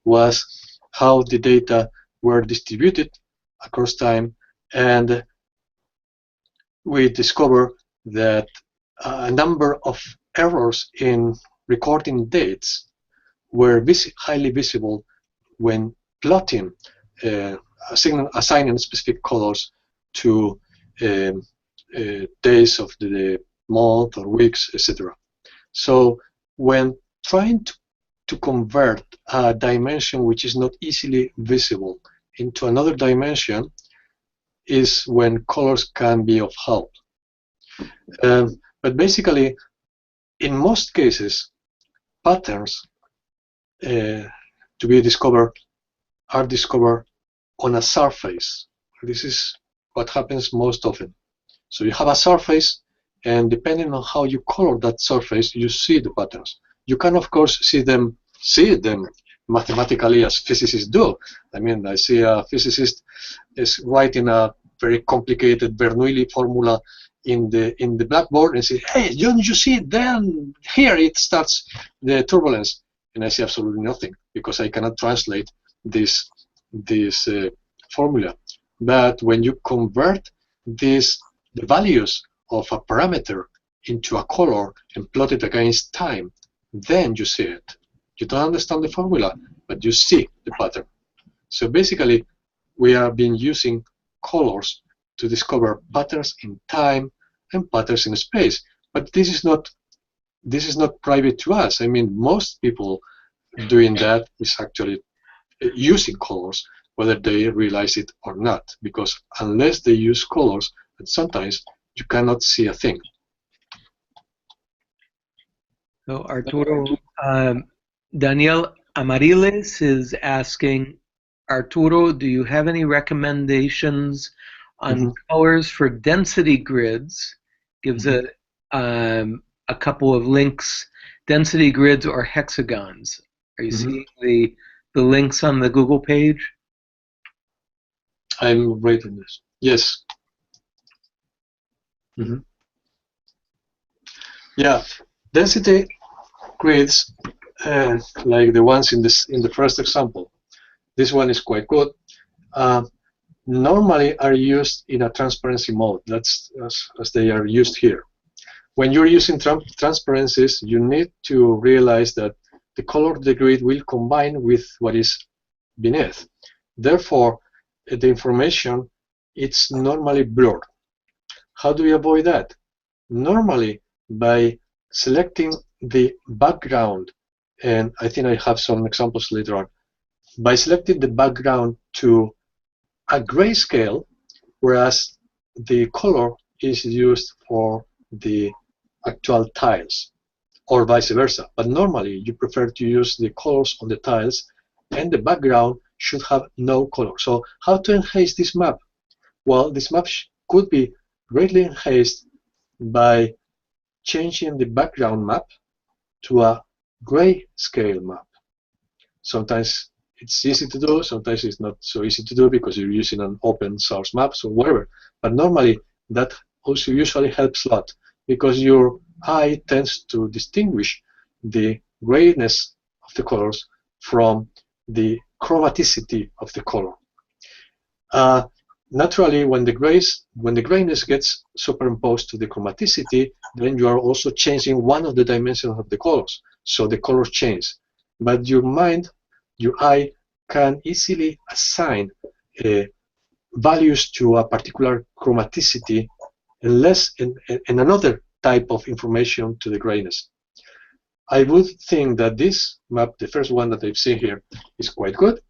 was how the data were distributed across time, and we discovered that a number of errors in recording dates were highly visible when plotting, assigning specific colors to days of the month or weeks, etc. So when trying to convert a dimension which is not easily visible into another dimension is when colors can be of help. But basically, in most cases, patterns to be discovered are discovered on a surface. This is what happens most often. So you have a surface, and depending on how you color that surface, you see the patterns. You can, of course, see them mathematically as physicists do. I mean, I see a physicist is writing a very complicated Bernoulli formula in the blackboard and say, "Hey, don't you see it? Then here it starts the turbulence," and I see absolutely nothing because I cannot translate this formula. But when you convert the values of a parameter into a color and plot it against time, then you see it. You don't understand the formula, but you see the pattern. So basically, we have been using colors to discover patterns in time and patterns in space. But this is not private to us. I mean, most people doing that is actually using colors, whether they realize it or not, because unless they use colors, and sometimes you cannot see a thing. So Arturo, Daniel Amariles is asking, Arturo, do you have any recommendations on colors for density grids? Gives a couple of links, density grids or hexagons. Are you seeing the links on the Google page? I'm reading this. Yes. Yeah, density grids, like the ones in the first example. This one is quite good. Normally are used in a transparency mode. That's as they are used here. When you're using transparencies, you need to realize that the color of the grid will combine with what is beneath. Therefore, the information it's normally blurred. How do we avoid that? Normally, by selecting the background, and I think I have some examples later on, by selecting the background to a grayscale, whereas the color is used for the actual tiles, or vice versa. But normally, you prefer to use the colors on the tiles, and the background should have no color. So how to enhance this map? Well, this map could be greatly enhanced by changing the background map to a grayscale map. Sometimes it's easy to do, sometimes it's not so easy to do because you're using an open source map or whatever. But normally that also usually helps a lot because your eye tends to distinguish the grayness of the colors from the chromaticity of the color. Naturally, when the grayness gets superimposed to the chromaticity, then you are also changing one of the dimensions of the colors, so the colors change. But your eye can easily assign values to a particular chromaticity and another type of information to the grayness. I would think that this map, the first one that I've seen here, is quite good.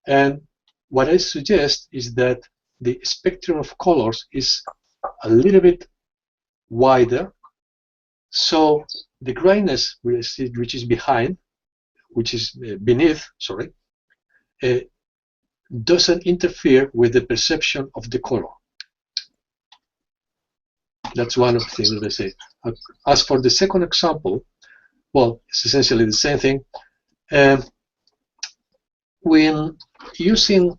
And what I suggest is that the spectrum of colors is a little bit wider, so the grayness which is beneath, doesn't interfere with the perception of the color. That's one of the things that I say. As for the second example, well, it's essentially the same thing. When using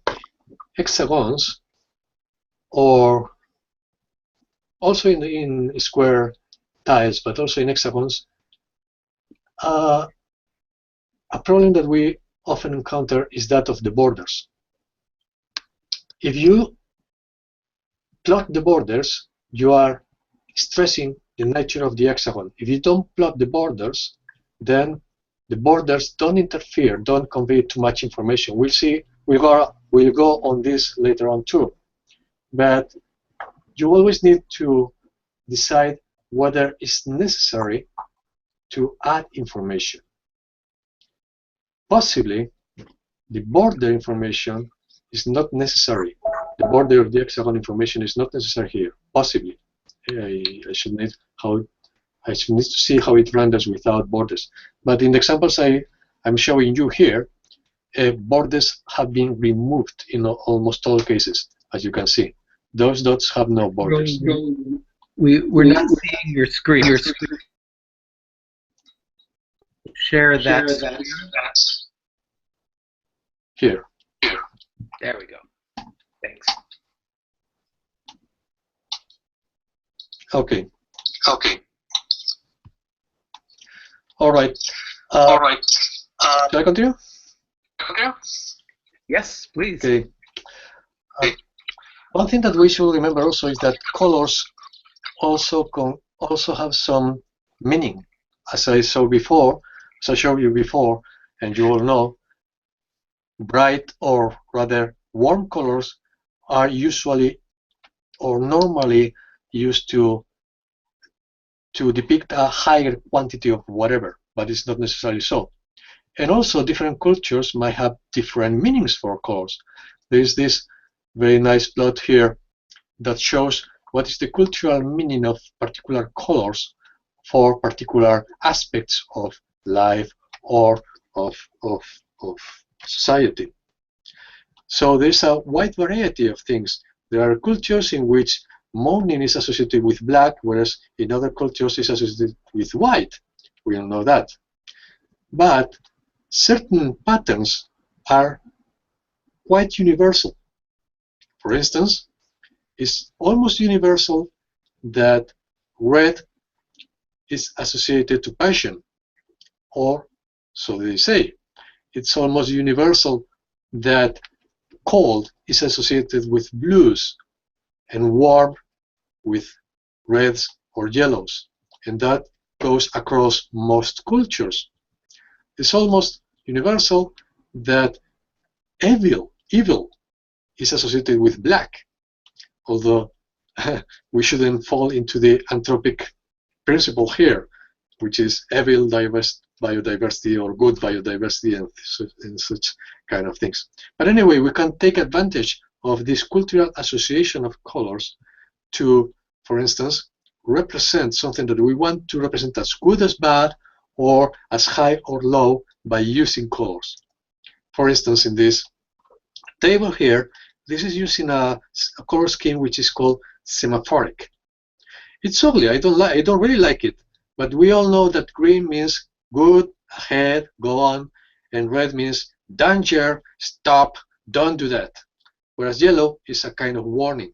hexagons, or also in square tiles, but also in hexagons, a problem that we often encounter is that of the borders. If you plot the borders, you are stressing the nature of the hexagon. If you don't plot the borders, then the borders don't interfere, don't convey too much information. We'll see. We'll go on this later on too. But you always need to decide whether it's necessary to add information. Possibly, the border information is not necessary. The border of the hexagon information is not necessary here. Possibly, I should need to see how it renders without borders. But in the examples I'm showing you here, borders have been removed in almost all cases, as you can see. Those dots have no borders. We're not seeing your screen. Share that. Here. There we go. Thanks. Okay. All right. Can I continue? Yes, please. Okay. One thing that we should remember also is that colors also have some meaning. As I showed you before, and you all know, bright or rather warm colors are usually or normally used to depict a higher quantity of whatever, but it's not necessarily so. And also different cultures might have different meanings for colors. There is this very nice plot here that shows what is the cultural meaning of particular colors for particular aspects of life or of society. So there's a wide variety of things. There are cultures in which mourning is associated with black, whereas in other cultures it's associated with white. We all know that. But certain patterns are quite universal. For instance, it's almost universal that red is associated to passion, or so they say. It's almost universal that cold is associated with blues and warm with reds or yellows, and that goes across most cultures. It's almost universal that evil is associated with black, although we shouldn't fall into the anthropic principle here, which is evil biodiversity or good biodiversity and such kind of things. But anyway, we can take advantage of this cultural association of colors to, for instance, represent something that we want to represent as good as bad or as high or low by using colors. For instance, in this table here, this is using a color scheme which is called semaphoric. It's ugly. I don't really like it, But we all know that green means good, ahead, go on, and red means danger, stop, don't do that. Whereas yellow is a kind of warning.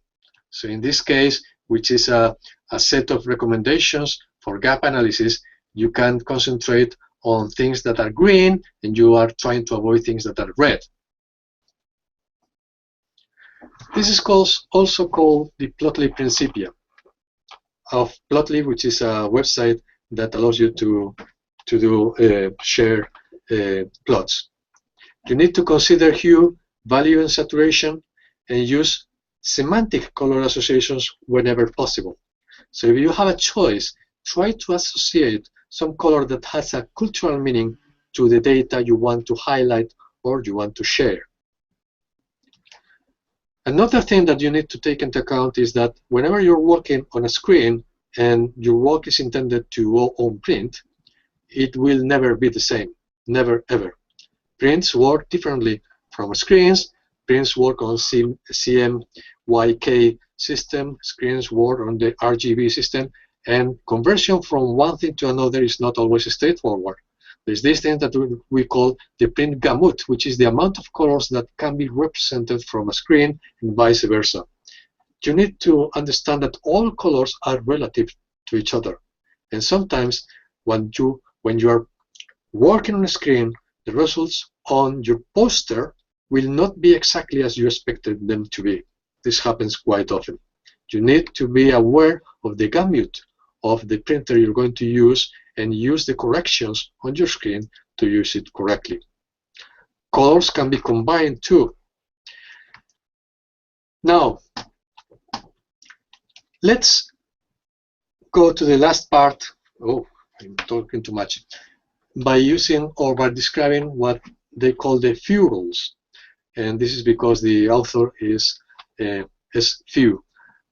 So in this case, which is a set of recommendations for gap analysis, you can concentrate on things that are green, and you are trying to avoid things that are red. This is also called the Plotly Principia of Plotly, which is a website that allows you to do share plots. You need to consider hue, value, and saturation, and use semantic color associations whenever possible. So if you have a choice, try to associate some color that has a cultural meaning to the data you want to highlight or you want to share. Another thing that you need to take into account is that whenever you're working on a screen and your work is intended to go on print, it will never be the same, never ever. Prints work differently from screens. Prints work on CMYK system, screens work on the RGB system, and conversion from one thing to another is not always straightforward. There's this thing that we call the print gamut, which is the amount of colors that can be represented from a screen and vice versa. You need to understand that all colors are relative to each other. And sometimes when you are working on a screen, the results on your poster will not be exactly as you expected them to be. This happens quite often. You need to be aware of the gamut of the printer you're going to use and use the corrections on your screen to use it correctly. Colors can be combined too. Now, let's go to the last part. Oh, I'm talking too much. By using or by describing what they call the few rules. And this is because the author is few,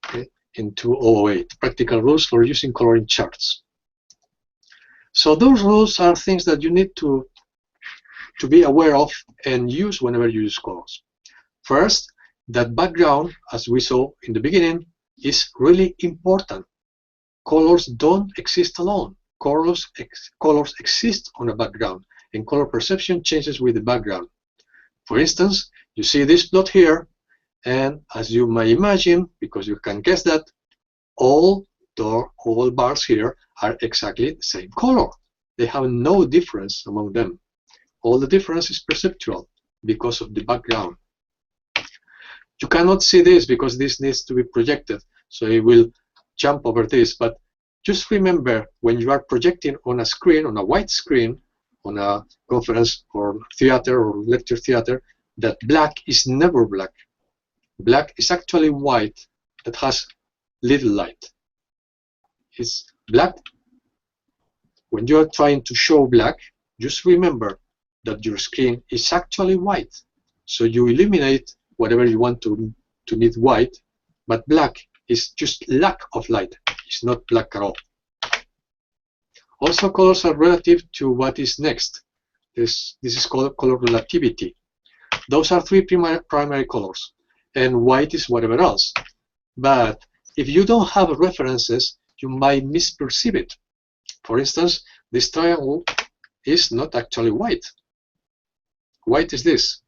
okay, in 2008, practical rules for using coloring charts. So those rules are things that you need to be aware of and use whenever you use colors. First, that background, as we saw in the beginning, is really important. Colors don't exist alone. Colors exist on a background, and color perception changes with the background. For instance, you see this plot here, and as you may imagine, because you can guess that, all bars here are exactly the same color. They have no difference among them. All the difference is perceptual because of the background. You cannot see this because this needs to be projected, so it will jump over this. But just remember, when you are projecting on a screen, on a white screen, on a conference or theater or lecture theater, that black is never black. Black is actually white that has little light. It's black. When you are trying to show black, just remember that your screen is actually white. So you eliminate whatever you want to need white, but black is just lack of light. It's not black at all. Also, colors are relative to what is next. This is called color relativity. Those are three primary colors, and white is whatever else. But if you don't have references, you might misperceive it. For instance, this triangle is not actually white. White is this.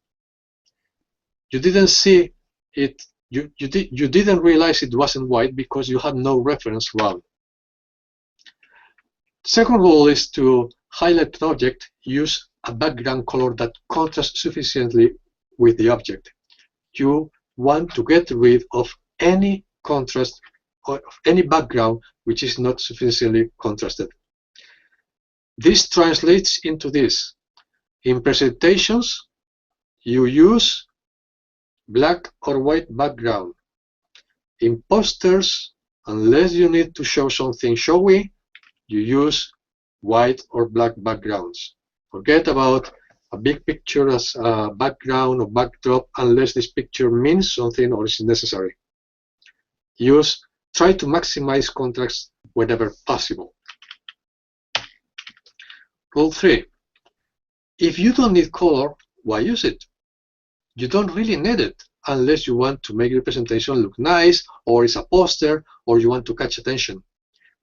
You didn't see it. You didn't realize it wasn't white because you had no reference around. Second rule is to highlight an object, use a background color that contrasts sufficiently with the object. You want to get rid of any contrast or of any background which is not sufficiently contrasted. This translates into this. In presentations, you use black or white background. In posters, unless you need to show something showy, you use white or black backgrounds. Forget about a big picture as a background or backdrop unless this picture means something or is necessary. Try to maximize contrast whenever possible. Rule 3. If you don't need color, why use it? You don't really need it unless you want to make your presentation look nice, or it's a poster, or you want to catch attention.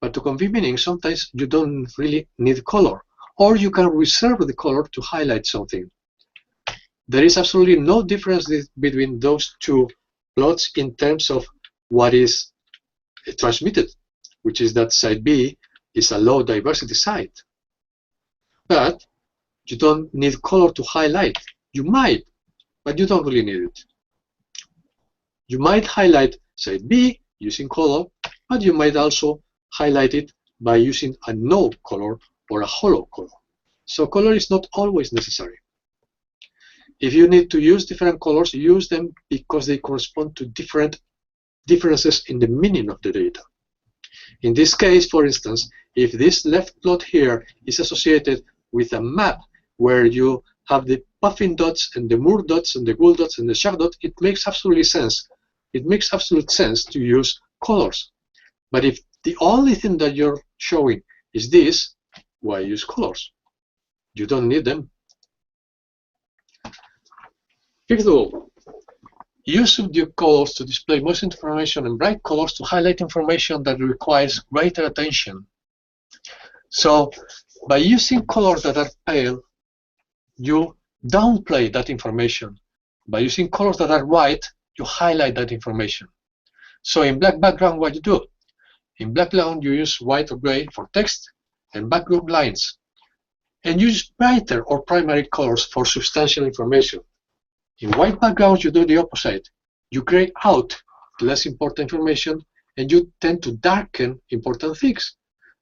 But to convey meaning, sometimes you don't really need color, or you can reserve the color to highlight something. There is absolutely no difference between those two plots in terms of what is transmitted, which is that site B is a low diversity site. But you don't need color to highlight. You might, but you don't really need it. You might highlight site B using color, but you might also highlight it by using a no color or a hollow color. So color is not always necessary. If you need to use different colors, use them because they correspond to different differences in the meaning of the data. In this case, for instance, if this left plot here is associated with a map where you have the puffin dots and the moor dots and the wool dots and the shark dot, it makes absolutely sense. It makes absolute sense to use colors. But if the only thing that you're showing is this, why use colors? You don't need them. Fifth rule, use subdued colors to display most information and bright colors to highlight information that requires greater attention. So by using colors that are pale, you downplay that information. By using colors that are white, you highlight that information. So in black background, what you do? In black background, you use white or gray for text and background lines. And use brighter or primary colors for substantial information. In white backgrounds, you do the opposite. You gray out less important information, and you tend to darken important things.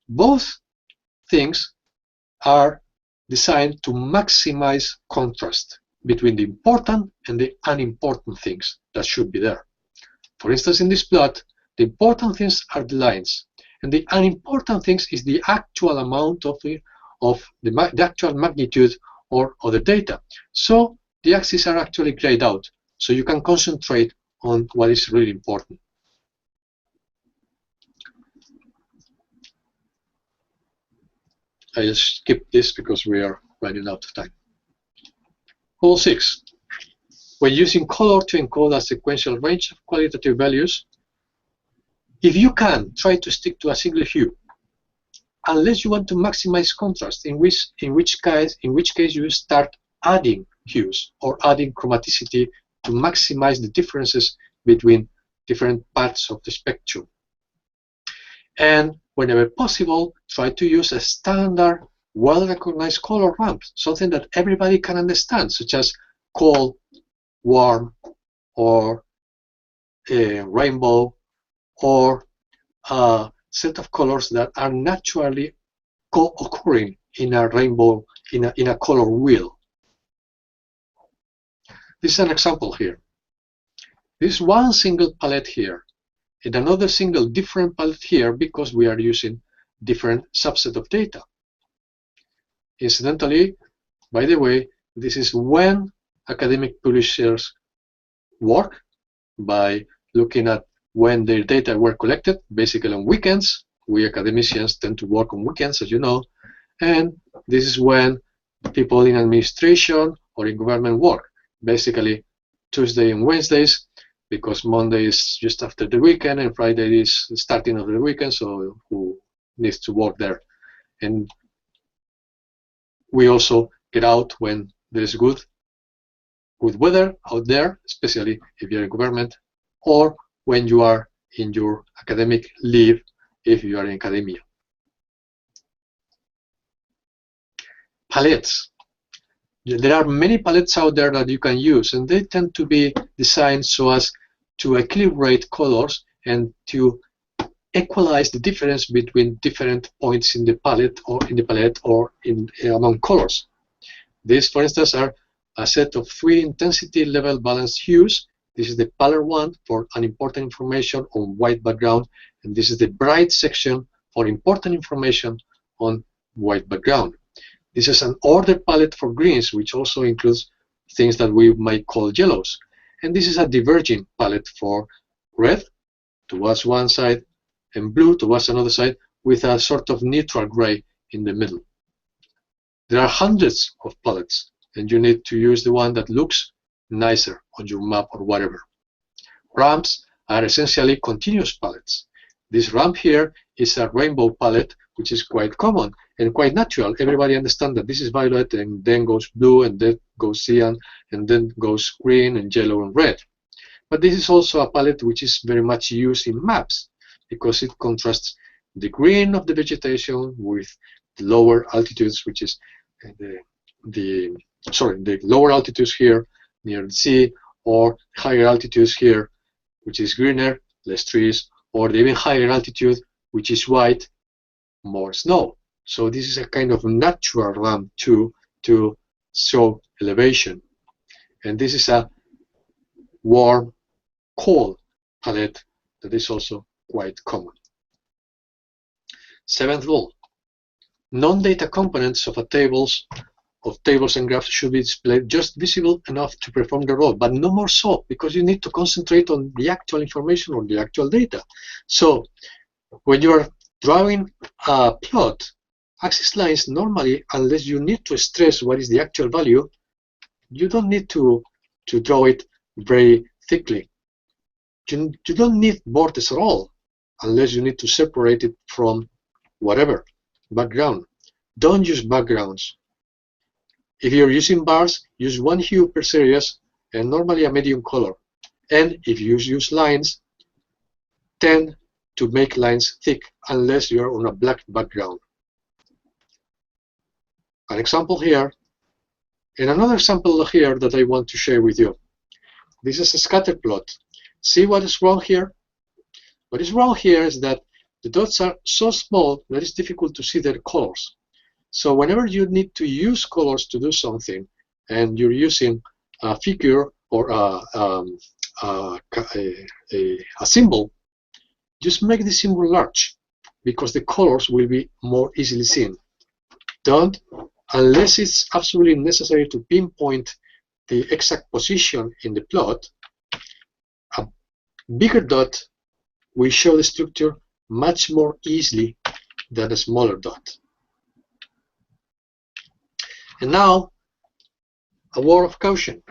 Both things are designed to maximize contrast between the important and the unimportant things that should be there. For instance, in this plot, the important things are the lines, and the unimportant things is the actual amount of the actual magnitude or other data. So the axes are actually grayed out, so you can concentrate on what is really important. I'll skip this because we are running out of time. Rule 6. When using color to encode a sequential range of qualitative values, if you can, try to stick to a single hue, unless you want to maximize contrast, in which case you start adding hues or adding chromaticity to maximize the differences between different parts of the spectrum. And whenever possible, try to use a standard, well-recognized color ramp, something that everybody can understand, such as cold, warm, or rainbow, or a set of colors that are naturally co-occurring in a rainbow, in a color wheel. This is an example here. This is one single palette here, and another single different palette here because we are using different subset of data. Incidentally, by the way, this is when academic publishers work, by looking at when their data were collected, basically on weekends. We academicians tend to work on weekends, as you know, and this is when people in administration or in government work, basically Tuesday and Wednesdays, because Monday is just after the weekend and Friday is the starting of the weekend, so who needs to work there? And we also get out when there is good weather out there, especially if you're in government, or when you are in your academic leave if you are in academia. Palettes. There are many palettes out there that you can use, and they tend to be designed so as to equilibrate colors and to equalize the difference between different points in the palette or in among colors. These, for instance, are a set of 3 intensity level balanced hues. This is the paler one for unimportant information on white background, and this is the bright section for important information on white background. This is an ordered palette for greens, which also includes things that we might call yellows. And this is a diverging palette for red towards one side and blue towards another side, with a sort of neutral gray in the middle. There are hundreds of palettes, and you need to use the one that looks nicer on your map or whatever. Ramps are essentially continuous palettes. This ramp here is a rainbow palette, which is quite common and quite natural. Everybody understands that this is violet, and then goes blue, and then goes cyan, and then goes green and yellow and red. But this is also a palette which is very much used in maps, because it contrasts the green of the vegetation with the lower altitudes, which is the lower altitudes here near the sea, or higher altitudes here, which is greener, less trees, or the even higher altitude, which is white, more snow. So this is a kind of natural ramp to show elevation. And this is a warm, cold palette that is also quite common. Seventh rule: non-data components of tables and graphs should be displayed just visible enough to perform the role, but no more so, because you need to concentrate on the actual information or the actual data. So when you are drawing a plot, axis lines normally, unless you need to stress what is the actual value, you don't need to draw it very thickly. You don't need borders at all, unless you need to separate it from whatever background. Don't use backgrounds. If you're using bars, use one hue per series and normally a medium color. And if you use lines, tend to make lines thick unless you're on a black background. An example here, and another example here that I want to share with you. This is a scatter plot. See what is wrong here? What is wrong here is that the dots are so small that it's difficult to see their colors. So whenever you need to use colors to do something, and you're using a figure or a symbol, just make the symbol large, because the colors will be more easily seen. Don't, unless it's absolutely necessary to pinpoint the exact position in the plot, a bigger dot will show the structure much more easily than a smaller dot. And now, a word of caution.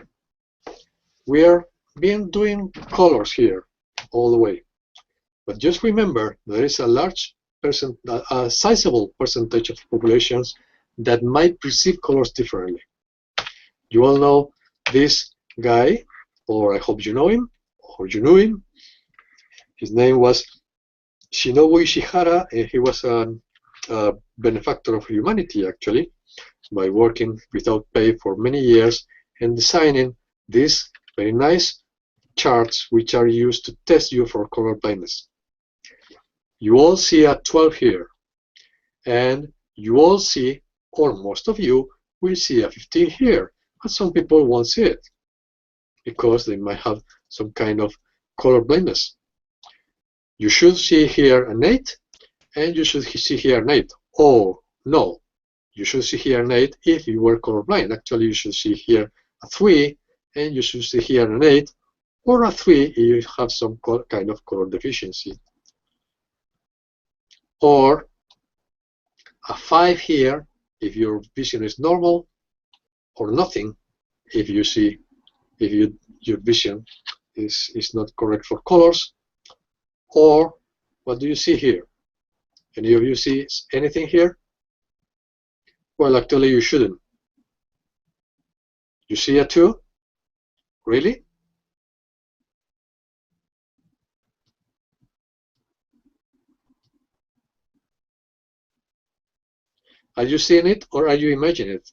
We are doing colors here all the way, but just remember there is a sizable percentage of populations that might perceive colors differently. You all know this guy, or I hope you know him, or you knew him. His name was Shinobu Ishihara, and he was a benefactor of humanity, actually, by working without pay for many years and designing these very nice charts which are used to test you for color blindness. You all see a 12 here, and you all see, or most of you will see a 15 here, but some people won't see it because they might have some kind of color blindness. You should see here an 8, and you should see here an 8. Oh, no. You should see here an 8 if you were colorblind. Actually, you should see here a 3, and you should see here an 8, or a 3 if you have some kind of color deficiency. Or a 5 here if your vision is normal, or nothing if you see your vision is not correct for colors. Or what do you see here? Any of you see anything here? Well, actually, you shouldn't. You see a 2? Really? Are you seeing it, or are you imagining it?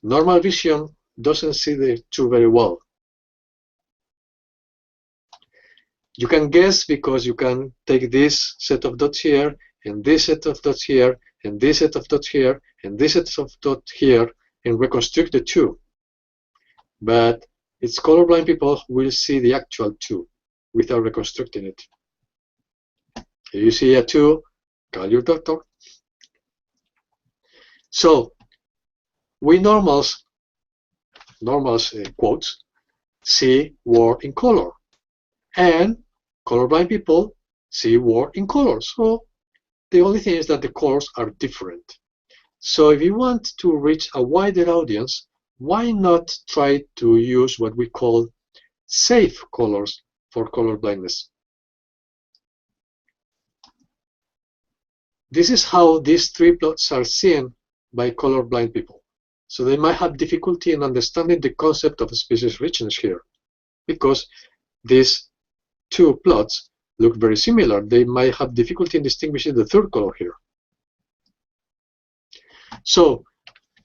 Normal vision doesn't see the 2 very well. You can guess because you can take this set of dots here, and this set of dots here, and this set of dots here, and this set of dots here, and reconstruct the 2. But it's colorblind people who will see the actual 2 without reconstructing it. If you see a 2, call your doctor. So we normals quotes, see word in color. And colorblind people see word in color. So the only thing is that the colors are different. So if you want to reach a wider audience, why not try to use what we call safe colors for color blindness. This is how these three plots are seen by colorblind people. So they might have difficulty in understanding the concept of species richness here, because these two plots look very similar. They might have difficulty in distinguishing the third color here. So,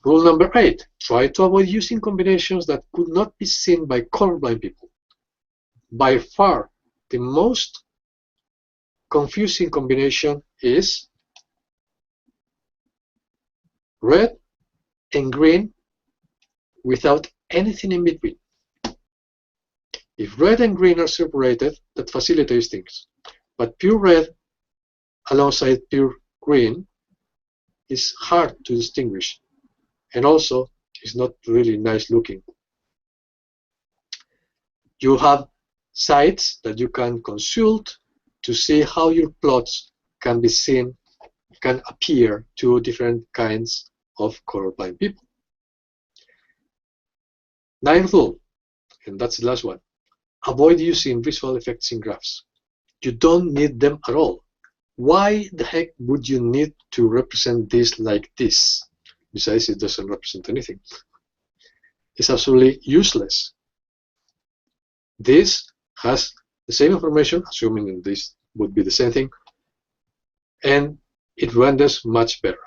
rule number 8, try to avoid using combinations that could not be seen by colorblind people. By far, the most confusing combination is red and green without anything in between. If red and green are separated, that facilitates things. But pure red alongside pure green is hard to distinguish, and also is not really nice looking. You have sites that you can consult to see how your plots can be seen, can appear to different kinds of colorblind people. Ninth rule, and that's the last one, avoid using visual effects in graphs. You don't need them at all. Why the heck would you need to represent this like this? Besides, it doesn't represent anything. It's absolutely useless. This has the same information, assuming this would be the same thing, and it renders much better.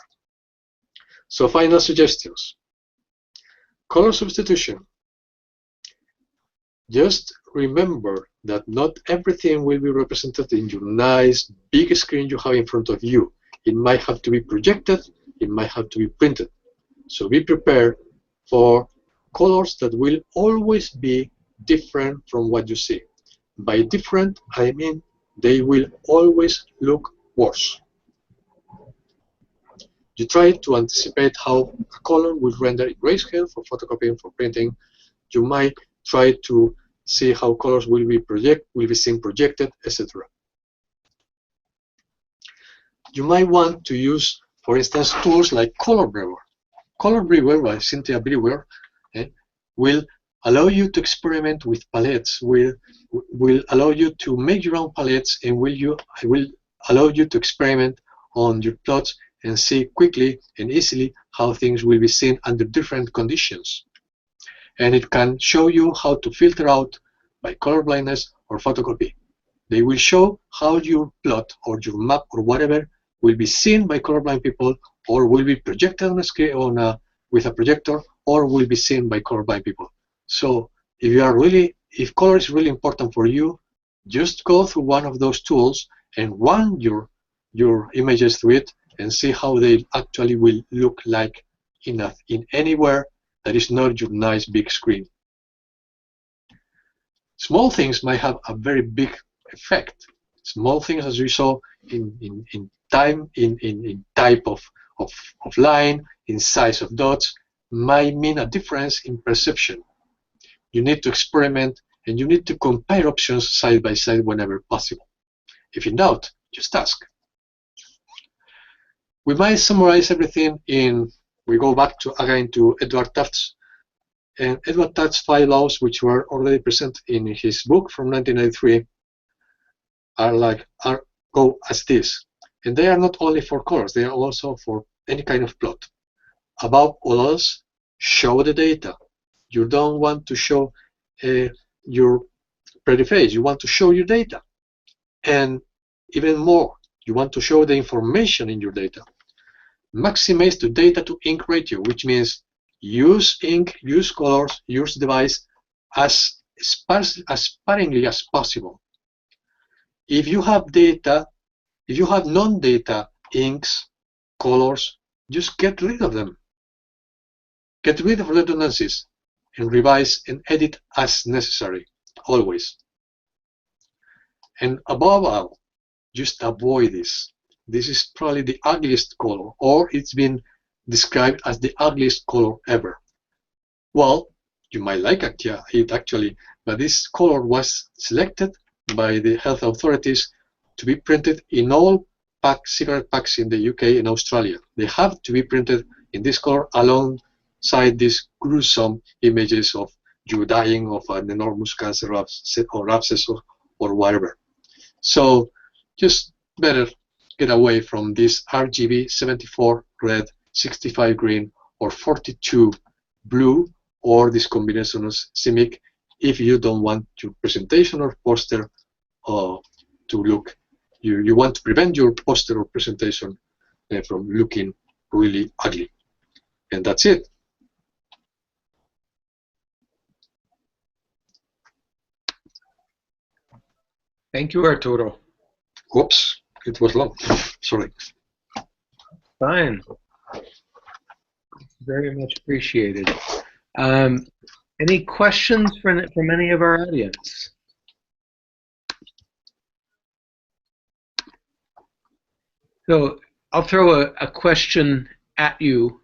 So final suggestions. Color substitution. Just remember that not everything will be represented in your nice big screen you have in front of you. It might have to be projected, it might have to be printed. So be prepared for colors that will always be different from what you see. By different, I mean they will always look worse. You try to anticipate how a color will render in grayscale for photocopying, for printing. You might try to see how colors will be seen projected, etc. You might want to use, for instance, tools like Color Brewer. Color Brewer by Cynthia Brewer will allow you to experiment with palettes, will allow you to make your own palettes, and will allow you to experiment on your plots and see quickly and easily how things will be seen under different conditions. And it can show you how to filter out by color blindness or photocopy. They will show how your plot or your map or whatever will be seen by colorblind people, or will be projected on a screen with a projector, or will be seen by colorblind people. So if color is really important for you, just go through one of those tools and run your images through it and see how they actually will look like in anywhere that is not your nice big screen. Small things might have a very big effect. Small things, as we saw in time, in type of line, in size of dots, might mean a difference in perception. You need to experiment, and you need to compare options side by side whenever possible. If in doubt, just ask. We might summarize everything we go back again to Edward Tufts. And Edward Tufts' 5 laws, which were already present in his book from 1993, go as this. And they are not only for colors, they are also for any kind of plot. Above all else, show the data. You don't want to show your pretty face, you want to show your data. And even more, you want to show the information in your data. Maximize the data to ink ratio, which means use ink, use colors, use device as sparingly as possible. If you have data, if you have non-data inks, colors, just get rid of them. Get rid of redundancies and revise and edit as necessary, always. And above all, just avoid this. This is probably the ugliest color, or it's been described as the ugliest color ever. Well, you might like it actually, but this color was selected by the health authorities to be printed in all cigarette packs in the UK and Australia. They have to be printed in this color alongside these gruesome images of you dying of an enormous cancer or abscess or whatever. So just better get away from this RGB 74 red, 65 green, or 42 blue, or this combination of CMYK if you don't want your presentation or poster to look. You want to prevent your poster or presentation from looking really ugly. And that's it. Thank you, Arturo. Whoops, it was long. Sorry. Fine. Very much appreciated. Any questions from any of our audience? So I'll throw a question at you,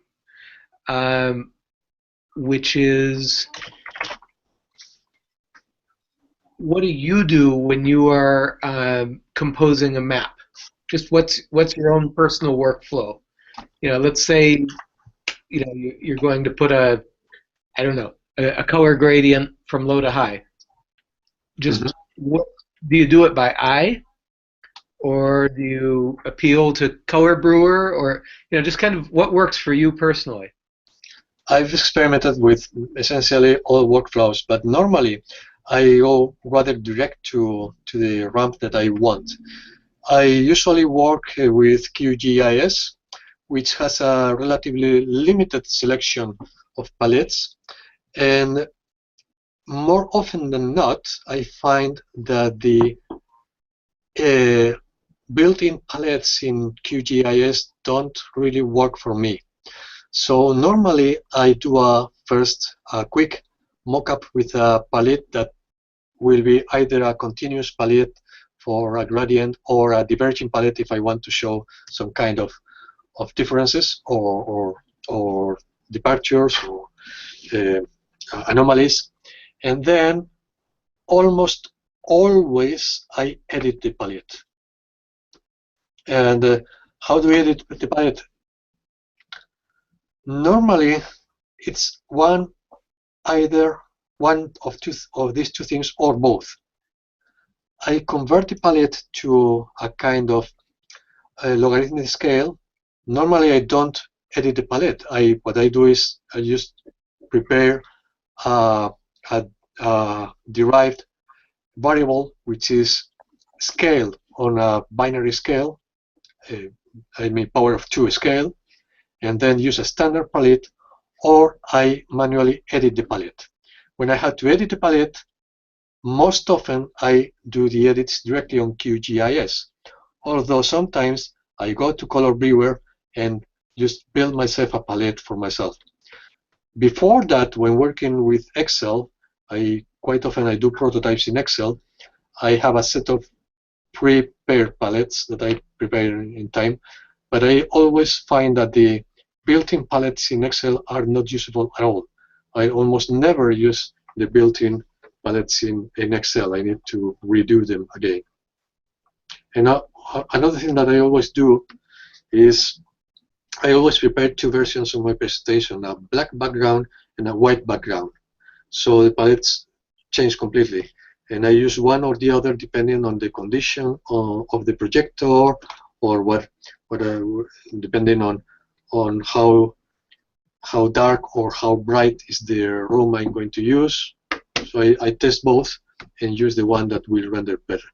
which is, what do you do when you are composing a map? Just what's your own personal workflow? You know, let's say you're going to put a color gradient from low to high. Just what do you do it by eye, or do you appeal to color brewer, or just kind of what works for you personally? I've experimented with essentially all workflows, but normally I go rather direct to the ramp that I want. I usually work with QGIS, which has a relatively limited selection of palettes, and more often than not, I find that the built-in palettes in QGIS don't really work for me. So normally I do first a quick mock-up with a palette that will be either a continuous palette for a gradient or a diverging palette if I want to show some kind of differences or departures or anomalies. And then almost always I edit the palette. And how do we edit the palette? Normally it's either one of these two things or both. I convert the palette to a kind of logarithmic scale. Normally I don't edit the palette. What I do is I just prepare a derived variable which is scaled on a binary scale, I mean power of 2 scale, and then use a standard palette, or I manually edit the palette. When I have to edit the palette, most often I do the edits directly on QGIS, although sometimes I go to Color Brewer and just build myself a palette for myself. Before that, when working with Excel, quite often I do prototypes in Excel. I have a set of prepared palettes that I prepare in time, but I always find that the built-in palettes in Excel are not usable at all. I almost never use the built-in palettes in Excel. I need to redo them again. And another thing that I always do is I always prepare two versions of my presentation, a black background and a white background. So the palettes change completely. And I use one or the other depending on the condition of the projector, or depending on how dark or how bright is the room I'm going to use. So I test both and use the one that will render better.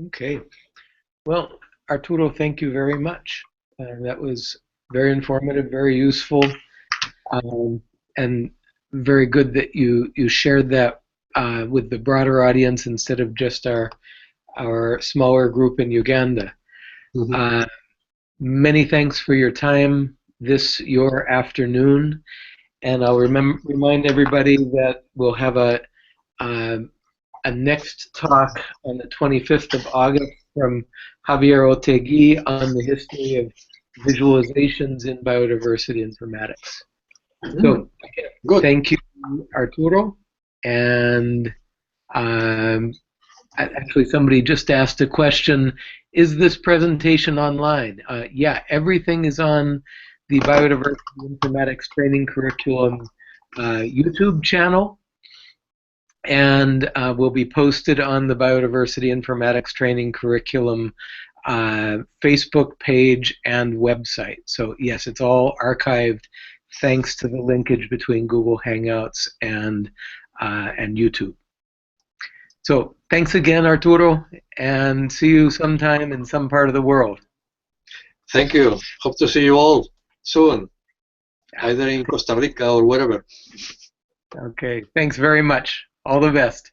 Okay. Well, Arturo, thank you very much. That was very informative, very useful, and very good that you shared that with the broader audience instead of just our smaller group in Uganda. Mm-hmm. Many thanks for your time your afternoon, and I'll remind everybody that we'll have a next talk on the 25th of August from Javier Otegui on the history of visualizations in biodiversity informatics. So, good. Thank you, Arturo. And actually, somebody just asked a question: is this presentation online? Yeah, everything is on the Biodiversity Informatics Training Curriculum YouTube channel, and will be posted on the Biodiversity Informatics Training Curriculum Facebook page and website. So yes, it's all archived thanks to the linkage between Google Hangouts and YouTube. So thanks again, Arturo, and see you sometime in some part of the world. Thank you. Hope to see you all soon, either in Costa Rica or wherever. Okay, thanks very much. All the best.